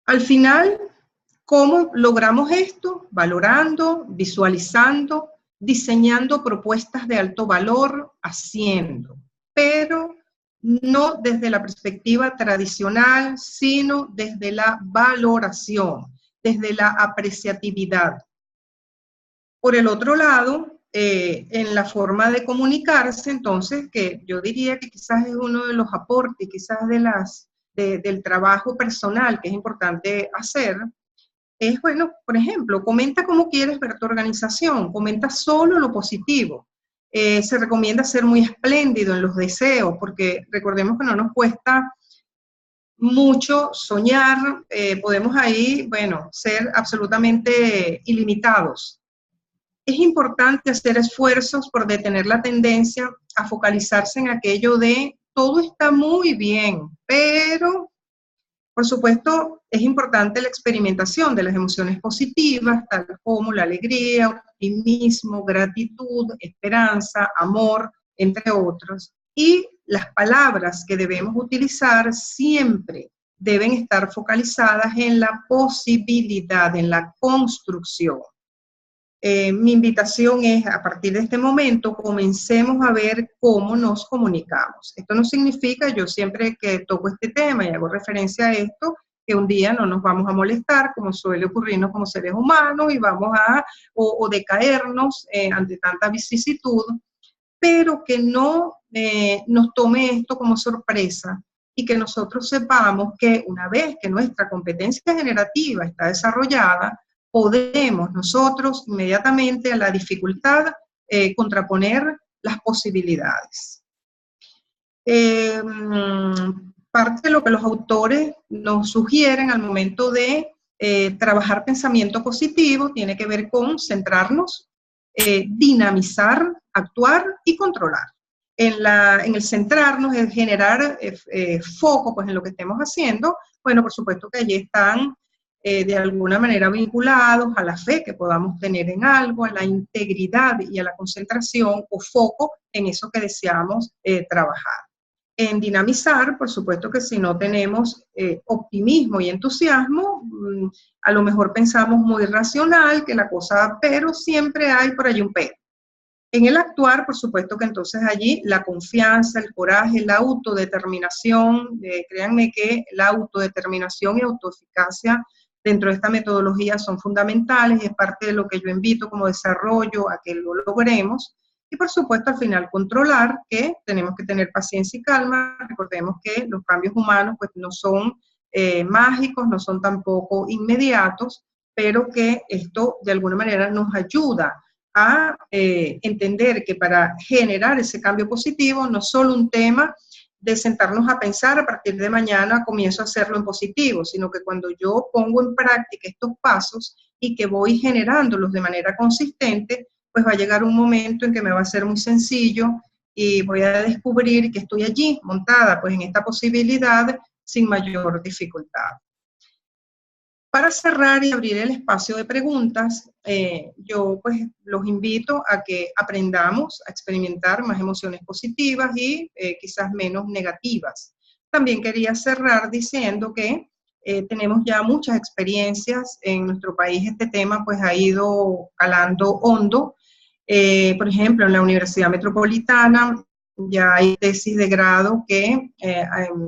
Speaker 2: Al final, ¿Cómo logramos esto? Valorando, visualizando, diseñando propuestas de alto valor, haciendo, pero no desde la perspectiva tradicional, sino desde la valoración, desde la apreciatividad. Por el otro lado, en la forma de comunicarse, entonces, que yo diría que quizás es uno de los aportes, quizás del trabajo personal que es importante hacer, es, bueno, por ejemplo, comenta cómo quieres ver tu organización, comenta solo lo positivo. Se recomienda ser muy espléndido en los deseos, porque recordemos que no nos cuesta mucho soñar, podemos ahí, bueno, ser absolutamente ilimitados. Es importante hacer esfuerzos por detener la tendencia a focalizarse en aquello de todo está muy bien, pero por supuesto es importante la experimentación de las emociones positivas, tal como la alegría, optimismo, gratitud, esperanza, amor, entre otros. Y las palabras que debemos utilizar siempre deben estar focalizadas en la posibilidad, en la construcción. Mi invitación es, a partir de este momento, comencemos a ver cómo nos comunicamos. Esto no significa, yo siempre que toco este tema y hago referencia a esto, que un día no nos vamos a molestar, como suele ocurrirnos como seres humanos, y vamos a, o decaernos ante tanta vicisitud, pero que no nos tome esto como sorpresa y que nosotros sepamos que una vez que nuestra competencia generativa está desarrollada, podemos nosotros inmediatamente a la dificultad contraponer las posibilidades. Parte de lo que los autores nos sugieren al momento de trabajar pensamiento positivo tiene que ver con centrarnos, dinamizar, actuar y controlar. En el centrarnos, en generar foco pues, en lo que estemos haciendo, bueno, por supuesto que allí están de alguna manera vinculados a la fe que podamos tener en algo, a la integridad y a la concentración o foco en eso que deseamos trabajar. En dinamizar, por supuesto que si no tenemos optimismo y entusiasmo, a lo mejor pensamos muy racional que la cosa, pero siempre hay por allí un pero. En el actuar, por supuesto que entonces allí la confianza, el coraje, la autodeterminación, créanme que la autodeterminación y autoeficacia dentro de esta metodología son fundamentales y es parte de lo que yo invito como desarrollo a que lo logremos. Y por supuesto al final controlar, que tenemos que tener paciencia y calma. Recordemos que los cambios humanos pues no son mágicos, no son tampoco inmediatos, pero que esto de alguna manera nos ayuda a entender que para generar ese cambio positivo no es solo un tema de sentarnos a pensar a partir de mañana comienzo a hacerlo en positivo, sino que cuando yo pongo en práctica estos pasos y que voy generándolos de manera consistente, pues va a llegar un momento en que me va a ser muy sencillo y voy a descubrir que estoy allí montada pues en esta posibilidad sin mayor dificultad. Para cerrar y abrir el espacio de preguntas, yo pues los invito a que aprendamos a experimentar más emociones positivas y quizás menos negativas. También quería cerrar diciendo que tenemos ya muchas experiencias en nuestro país. Este tema pues ha ido calando hondo. Por ejemplo, en la Universidad Metropolitana ya hay tesis de grado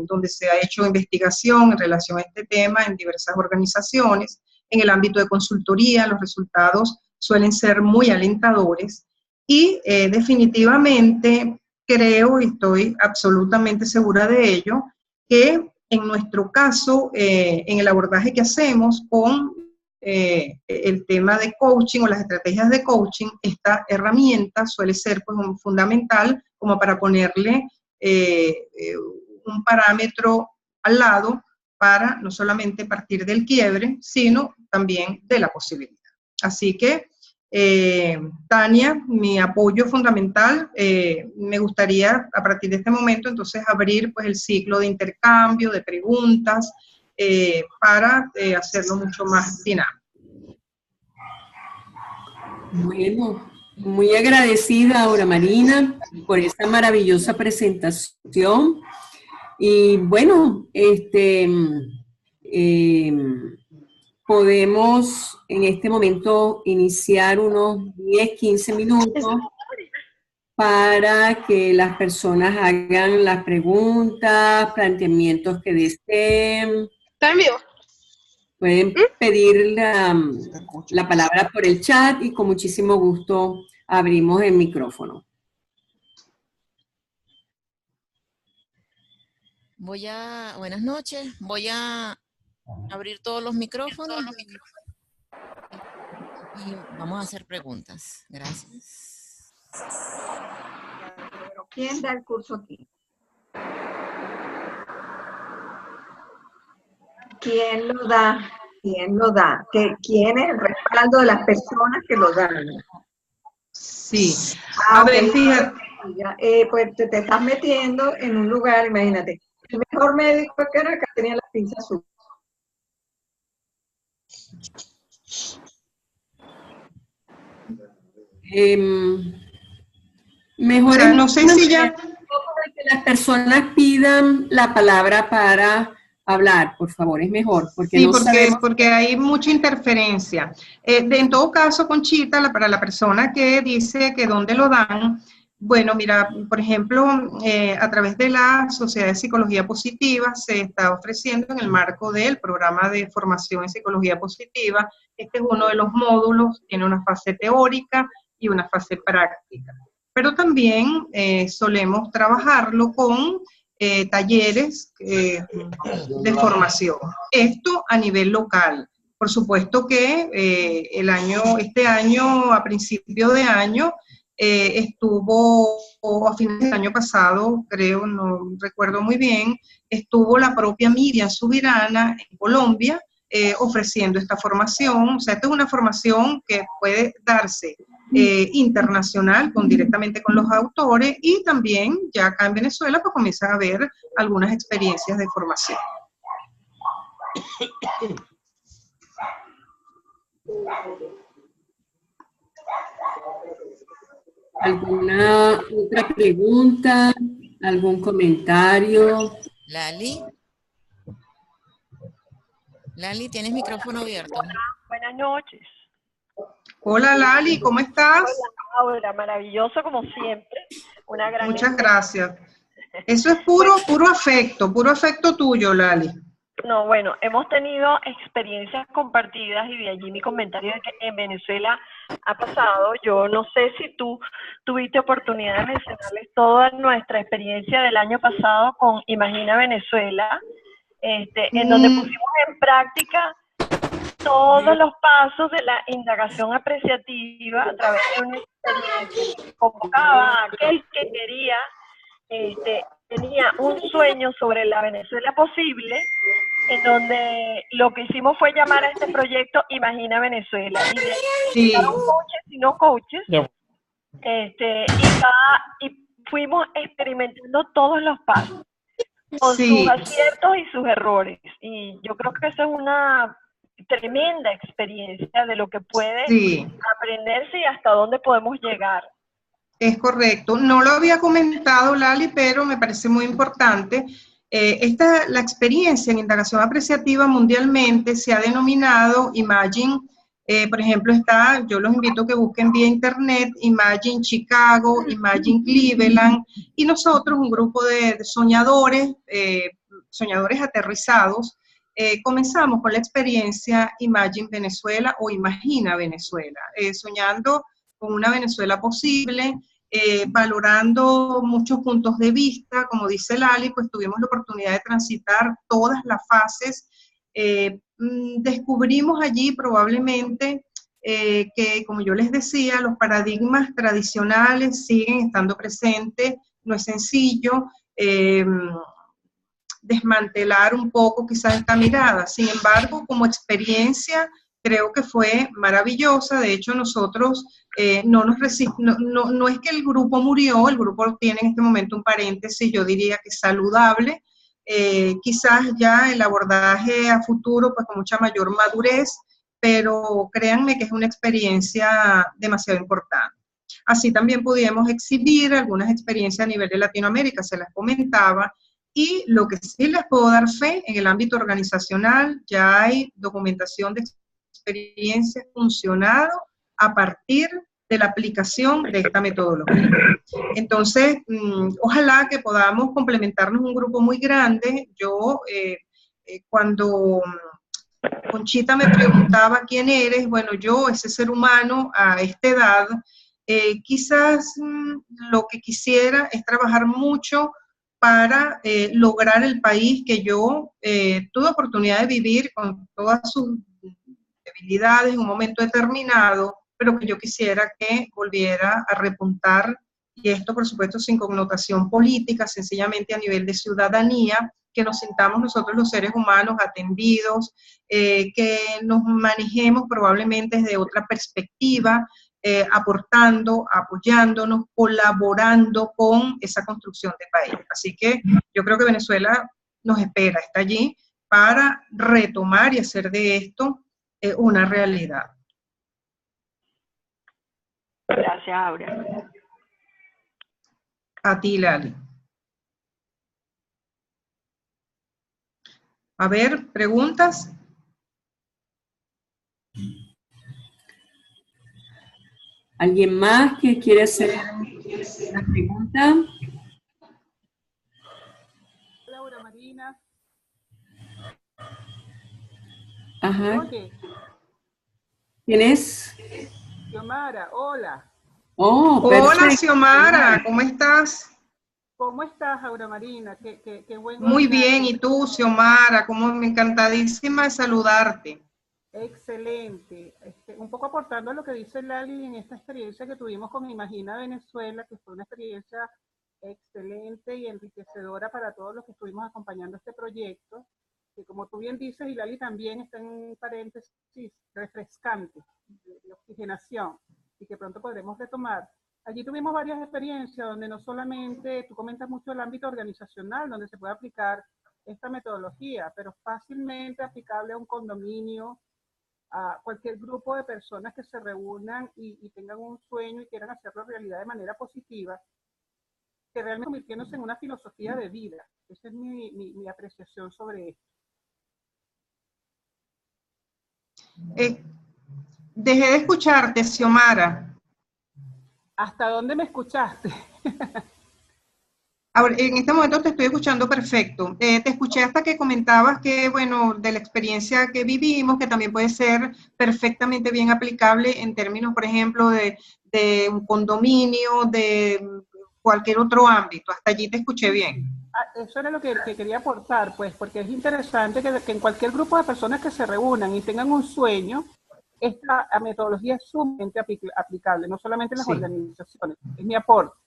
Speaker 2: donde se ha hecho investigación en relación a este tema en diversas organizaciones. En el ámbito de consultoría, los resultados suelen ser muy alentadores y definitivamente creo, y estoy absolutamente segura de ello, que en nuestro caso, en el abordaje que hacemos con el tema de coaching o las estrategias de coaching, esta herramienta suele ser pues, fundamental como para ponerle un parámetro al lado para no solamente partir del quiebre, sino también de la posibilidad. Así que, Tania, mi apoyo fundamental, me gustaría a partir de este momento entonces abrir pues, el ciclo de intercambio, de preguntas, para hacerlo mucho más dinámico.
Speaker 1: Bueno, muy agradecida, Aura Marina, por esta maravillosa presentación. Y bueno, podemos en este momento iniciar unos 10, 15 minutos para que las personas hagan las preguntas, planteamientos que deseen.
Speaker 3: ¿Está en vivo?
Speaker 1: Pueden pedir la palabra por el chat y con muchísimo gusto abrimos el micrófono.
Speaker 4: Buenas noches, voy a abrir todos los micrófonos y vamos a hacer preguntas. Gracias.
Speaker 5: ¿Quién da el curso aquí? ¿Quién lo da? ¿Quién lo da? ¿Quién es el respaldo de las personas que lo dan?
Speaker 2: Sí. A ver,
Speaker 5: Ok.
Speaker 2: fíjate.
Speaker 5: Pues te estás metiendo en un lugar, imagínate. El mejor médico que era el que tenía la pinza azul.
Speaker 1: Mejor
Speaker 2: O sea, no sé si ya...
Speaker 1: que las personas pidan la palabra para hablar, por favor, es mejor, porque
Speaker 2: Sí,
Speaker 1: no sabemos.
Speaker 2: porque hay mucha interferencia. En todo caso, Conchita, para la persona que dice que dónde lo dan, bueno, mira, por ejemplo, a través de la Sociedad de Psicología Positiva se está ofreciendo en el marco del programa de formación en Psicología Positiva. Este es uno de los módulos, tiene una fase teórica y una fase práctica. Pero también solemos trabajarlo con talleres de formación. Esto a nivel local. Por supuesto que este año, a principio de año, estuvo, o a fines del año pasado, creo, no recuerdo muy bien, estuvo la propia Miriam Subirana en Colombia ofreciendo esta formación. O sea, esta es una formación que puede darse internacional, directamente con los autores, y también ya acá en Venezuela pues comienzan a haber algunas experiencias de formación.
Speaker 1: ¿Alguna otra pregunta? ¿Algún comentario?
Speaker 4: Lali, tienes micrófono abierto.
Speaker 6: Buenas noches.
Speaker 2: Hola Lali, ¿cómo estás?
Speaker 6: Hola Laura, maravilloso como siempre. Una gran
Speaker 2: Muchas gracias. Eso es puro afecto tuyo, Lali.
Speaker 6: No, bueno, hemos tenido experiencias compartidas y de allí mi comentario de que en Venezuela ha pasado. Yo no sé si tú tuviste oportunidad de mencionarles toda nuestra experiencia del año pasado con Imagina Venezuela, en donde pusimos en práctica todos los pasos de la indagación apreciativa a través de una experiencia que convocaba a aquel que quería, tenía un sueño sobre la Venezuela posible, en donde lo que hicimos fue llamar a este proyecto Imagina Venezuela. Y de ahí no coaches, sino coaches. Y fuimos experimentando todos los pasos, con sus aciertos y sus errores. Y yo creo que esa es una tremenda experiencia de lo que puede aprenderse y hasta dónde podemos llegar.
Speaker 2: Es correcto. No lo había comentado, Lali, pero me parece muy importante. La experiencia en indagación apreciativa mundialmente se ha denominado Imagine. Por ejemplo, yo los invito a que busquen vía internet Imagine Chicago, Imagine Cleveland, y nosotros, un grupo de soñadores, soñadores aterrizados, comenzamos con la experiencia Imagine Venezuela o Imagina Venezuela, soñando con una Venezuela posible, valorando muchos puntos de vista. Como dice Lali, pues tuvimos la oportunidad de transitar todas las fases. Descubrimos allí probablemente que, como yo les decía, los paradigmas tradicionales siguen estando presentes. No es sencillo desmantelar un poco quizás esta mirada. Sin embargo, como experiencia, creo que fue maravillosa. De hecho, nosotros no es que el grupo murió, el grupo tiene en este momento un paréntesis, yo diría que saludable. Quizás ya el abordaje a futuro, pues con mucha mayor madurez, pero créanme que es una experiencia demasiado importante. Así también pudimos exhibir algunas experiencias a nivel de Latinoamérica, se las comentaba, Y lo que sí les puedo dar fe, en el ámbito organizacional ya hay documentación de experiencia funcionado a partir de la aplicación de esta metodología. Entonces, ojalá que podamos complementarnos un grupo muy grande. Yo, cuando Conchita me preguntaba quién eres, bueno, yo, ese ser humano a esta edad, quizás lo que quisiera es trabajar mucho para lograr el país que yo tuve oportunidad de vivir con todas sus debilidades en un momento determinado, pero que yo quisiera que volviera a repuntar, y esto por supuesto sin connotación política, sencillamente a nivel de ciudadanía, que nos sintamos nosotros los seres humanos atendidos, que nos manejemos probablemente desde otra perspectiva, aportando, apoyándonos, colaborando con esa construcción de país. Así que yo creo que Venezuela nos espera, está allí para retomar y hacer de esto una realidad.
Speaker 6: Gracias, Aurea.
Speaker 2: A ti, Lali. A ver, ¿preguntas?
Speaker 1: ¿Alguien más que quiere hacer una pregunta?
Speaker 3: Laura Marina.
Speaker 1: Ajá.
Speaker 3: Oye,
Speaker 1: ¿Quién es?
Speaker 3: Xiomara, hola.
Speaker 1: Oh,
Speaker 2: hola,
Speaker 1: perfecto.
Speaker 2: Xiomara, ¿cómo estás?
Speaker 3: ¿Cómo estás, Laura Marina? Qué buen
Speaker 2: Muy bien,
Speaker 3: oírte.
Speaker 2: ¿y tú, Xiomara? Como me encantadísima de saludarte.
Speaker 3: Excelente. Un poco aportando a lo que dice Lali en esta experiencia que tuvimos con Imagina Venezuela, que fue una experiencia excelente y enriquecedora para todos los que estuvimos acompañando este proyecto, que como tú bien dices, y Lali también está en paréntesis, refrescante, de oxigenación, y que pronto podremos retomar. Allí tuvimos varias experiencias donde no solamente, tú comentas mucho el ámbito organizacional, donde se puede aplicar esta metodología, pero fácilmente aplicable a un condominio, a cualquier grupo de personas que se reúnan y tengan un sueño y quieran hacerlo realidad de manera positiva, que realmente convirtiéndose en una filosofía de vida. Esa es mi apreciación sobre esto.
Speaker 2: Dejé de escucharte, Xiomara.
Speaker 3: ¿Hasta dónde me escuchaste?
Speaker 2: Ahora, en este momento te estoy escuchando perfecto. Te escuché hasta que comentabas que, bueno, de la experiencia que vivimos, que también puede ser perfectamente bien aplicable en términos, por ejemplo, de un condominio, de cualquier otro ámbito. Hasta allí te escuché bien.
Speaker 3: Eso era lo que quería aportar, pues, porque es interesante que en cualquier grupo de personas que se reúnan y tengan un sueño, esta metodología es sumamente aplicable, no solamente en las organizaciones. Es mi aporte.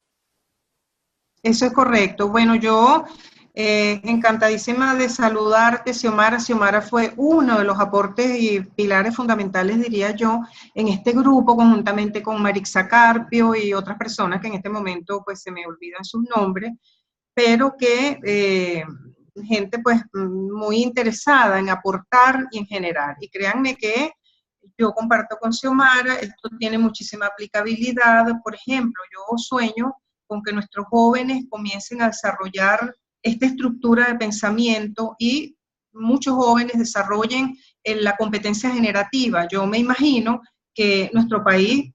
Speaker 2: Eso es correcto. Bueno, yo encantadísima de saludarte, Xiomara. Xiomara fue uno de los aportes y pilares fundamentales, diría yo, en este grupo, conjuntamente con Marixa Carpio y otras personas que en este momento pues se me olvidan sus nombres, pero que gente pues muy interesada en aportar y en generar. Y créanme que yo comparto con Xiomara, esto tiene muchísima aplicabilidad. Por ejemplo, yo sueño con que nuestros jóvenes comiencen a desarrollar esta estructura de pensamiento y muchos jóvenes desarrollen la competencia generativa. Yo me imagino que nuestro país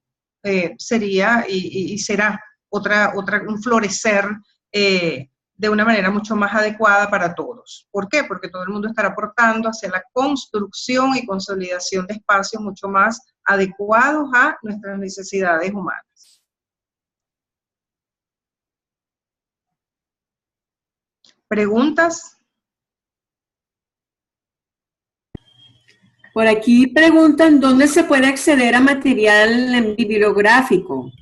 Speaker 2: sería y será un florecer de una manera mucho más adecuada para todos. ¿Por qué? Porque todo el mundo estará aportando hacia la construcción y consolidación de espacios mucho más adecuados a nuestras necesidades humanas. ¿Preguntas?
Speaker 1: Por aquí preguntan dónde se puede acceder a material bibliográfico.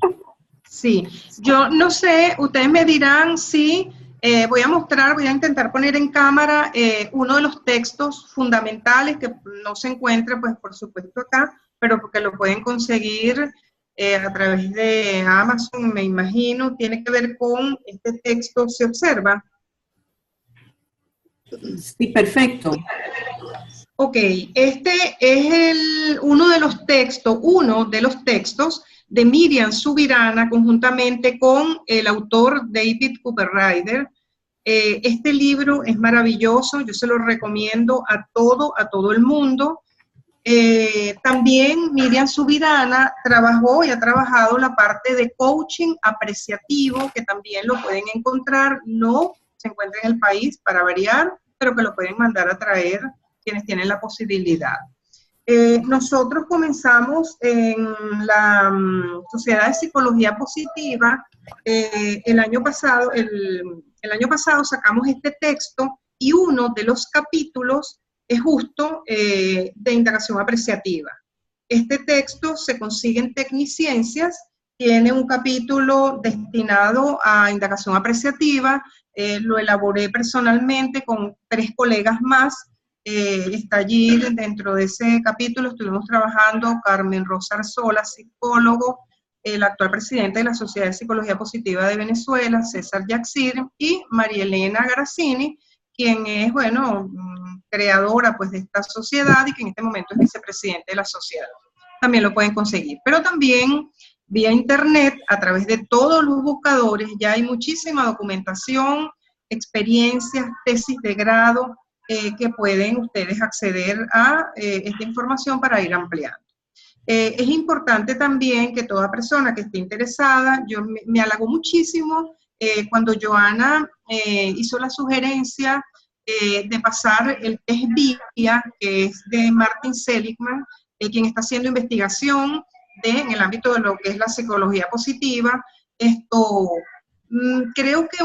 Speaker 2: Sí, yo no sé, ustedes me dirán si voy a intentar poner en cámara uno de los textos fundamentales que no se encuentra, pues por supuesto acá, pero porque lo pueden conseguir a través de Amazon, me imagino. Tiene que ver con este texto, ¿se observa?
Speaker 1: Sí, perfecto.
Speaker 2: Ok, este es uno de los textos de Miriam Subirana, conjuntamente con el autor David Cooperrider, Este libro es maravilloso, yo se lo recomiendo a todo el mundo. También Miriam Subirana trabajó y ha trabajado la parte de coaching apreciativo, que también lo pueden encontrar, no se encuentra en el país para variar, pero que lo pueden mandar a traer quienes tienen la posibilidad. Nosotros comenzamos en la Sociedad de Psicología Positiva el año pasado sacamos este texto y uno de los capítulos es justo de indagación apreciativa. Este texto se consigue en Tecniciencias, tiene un capítulo destinado a indagación apreciativa, lo elaboré personalmente con 3 colegas más. Está allí dentro de ese capítulo, estuvimos trabajando Carmen Rosa Arzola, psicólogo, el actual presidente de la Sociedad de Psicología Positiva de Venezuela, César Yaxir, y María Elena Garazzini, quien es, bueno, creadora pues de esta sociedad y que en este momento es vicepresidente de la sociedad. También lo pueden conseguir, pero también vía internet, a través de todos los buscadores, ya hay muchísima documentación, experiencias, tesis de grado, que pueden ustedes acceder a esta información para ir ampliando. Es importante también que toda persona que esté interesada, yo me halagó muchísimo cuando Joana hizo la sugerencia de pasar el test VIA, que es de Martin Seligman, quien está haciendo investigación en el ámbito de lo que es la psicología positiva. Creo que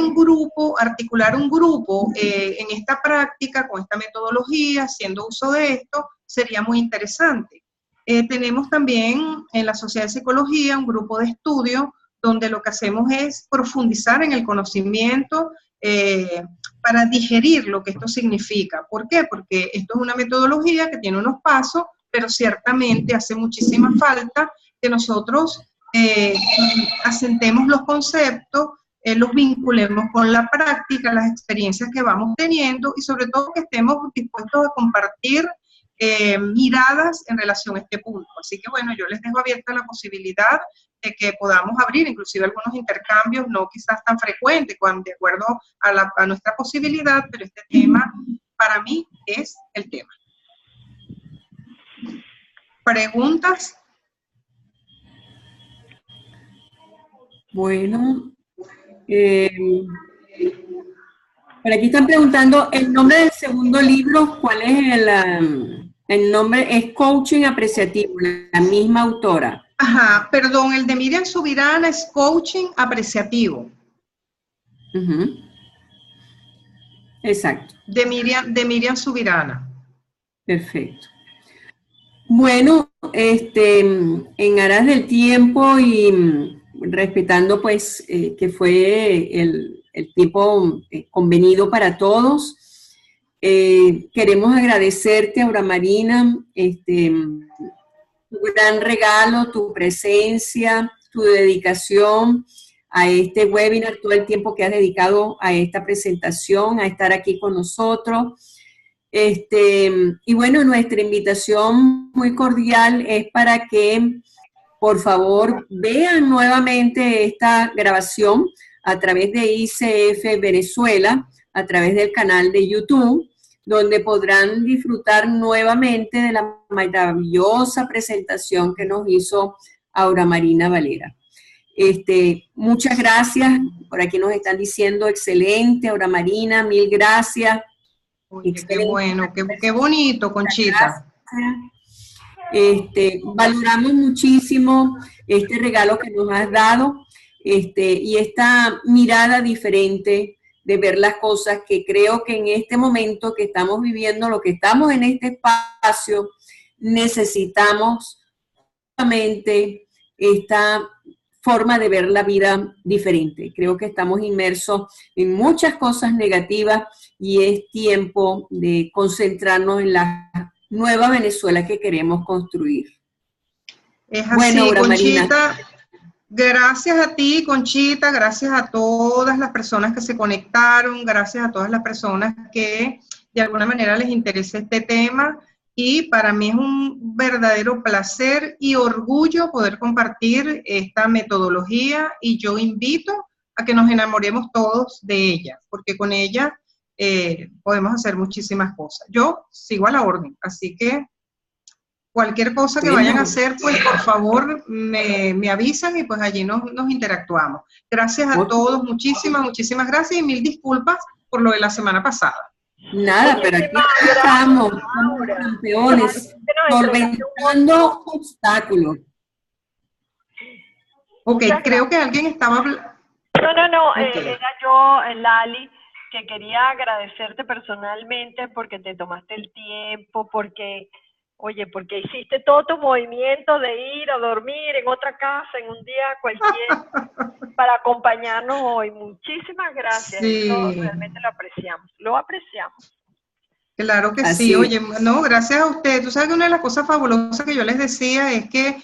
Speaker 2: articular un grupo en esta práctica, con esta metodología, haciendo uso de esto, sería muy interesante. Tenemos también en la Sociedad de Psicología un grupo de estudio donde lo que hacemos es profundizar en el conocimiento para digerir lo que esto significa. ¿Por qué? Porque esto es una metodología que tiene unos pasos, pero ciertamente hace muchísima falta que nosotros asentemos los conceptos, los vinculemos con la práctica, las experiencias que vamos teniendo y sobre todo que estemos dispuestos a compartir miradas en relación a este punto. Así que bueno, yo les dejo abierta la posibilidad de que podamos abrir inclusive algunos intercambios, no quizás tan frecuentes, de acuerdo a nuestra posibilidad, pero este tema para mí es el tema. ¿Preguntas?
Speaker 1: Bueno, por aquí están preguntando el nombre del segundo libro, ¿cuál es el nombre? Es Coaching Apreciativo, la misma autora.
Speaker 2: Ajá, perdón, el de Miriam Subirana es Coaching Apreciativo.
Speaker 1: Exacto.
Speaker 2: De Miriam Subirana.
Speaker 1: Perfecto. Bueno, en aras del tiempo y respetando pues que fue el tiempo convenido para todos, queremos agradecerte, Aura Marina, tu gran regalo, tu presencia, tu dedicación a este webinar, todo el tiempo que has dedicado a esta presentación, a estar aquí con nosotros. Y bueno, nuestra invitación muy cordial es para que, por favor, vean nuevamente esta grabación a través de ICF Venezuela, a través del canal de YouTube, donde podrán disfrutar nuevamente de la maravillosa presentación que nos hizo Aura Marina Valera. Muchas gracias, por aquí nos están diciendo excelente, Aura Marina, mil gracias.
Speaker 2: Oye, qué bueno, qué bonito, Conchita.
Speaker 1: Valoramos muchísimo este regalo que nos has dado y esta mirada diferente de ver las cosas, que creo que en este momento que estamos viviendo, lo que estamos en este espacio, necesitamos justamente esta forma de ver la vida diferente. Creo que estamos inmersos en muchas cosas negativas y es tiempo de concentrarnos en la nueva Venezuela que queremos construir.
Speaker 2: Es así, bueno, Conchita. Gracias a ti, Conchita, gracias a todas las personas que se conectaron, gracias a todas las personas que de alguna manera les interesa este tema, y para mí es un verdadero placer y orgullo poder compartir esta metodología, y yo invito a que nos enamoremos todos de ella, porque con ella podemos hacer muchísimas cosas. Yo sigo a la orden, así que cualquier cosa que vayan a hacer, pues por favor me avisan y pues allí nos interactuamos. Gracias a todos, muchísimas gracias y mil disculpas por lo de la semana pasada.
Speaker 1: Nada, pero aquí estamos, somos campeones, solventando obstáculos.
Speaker 2: Ok, creo que alguien estaba hablando.
Speaker 6: No,
Speaker 2: Okay.
Speaker 6: era yo, Lali, que quería agradecerte personalmente porque te tomaste el tiempo, porque hiciste todo tu movimiento de ir a dormir en otra casa, en un día cualquiera, para acompañarnos hoy. Muchísimas gracias.
Speaker 2: Sí.
Speaker 6: Eso realmente lo apreciamos.
Speaker 2: Claro que
Speaker 1: Así
Speaker 2: sí.
Speaker 1: es.
Speaker 2: Oye, no, gracias a usted. Tú sabes que una de las cosas fabulosas que yo les decía es que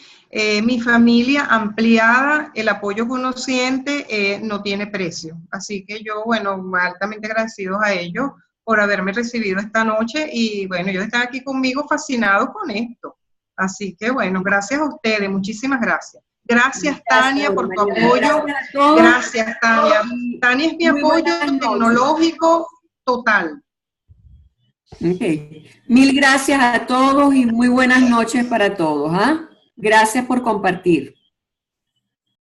Speaker 2: mi familia ampliada, el apoyo que uno siente no tiene precio. Así que yo, bueno, altamente agradecidos a ellos por haberme recibido esta noche y bueno, ellos están aquí conmigo fascinados con esto. Así que bueno, gracias a ustedes, muchísimas gracias. Gracias, Tania, por tu apoyo. Gracias, Tania. Tania es mi apoyo tecnológico total.
Speaker 1: Okay. Mil gracias a todos y muy buenas noches para todos. ¿Ah? Gracias por compartir.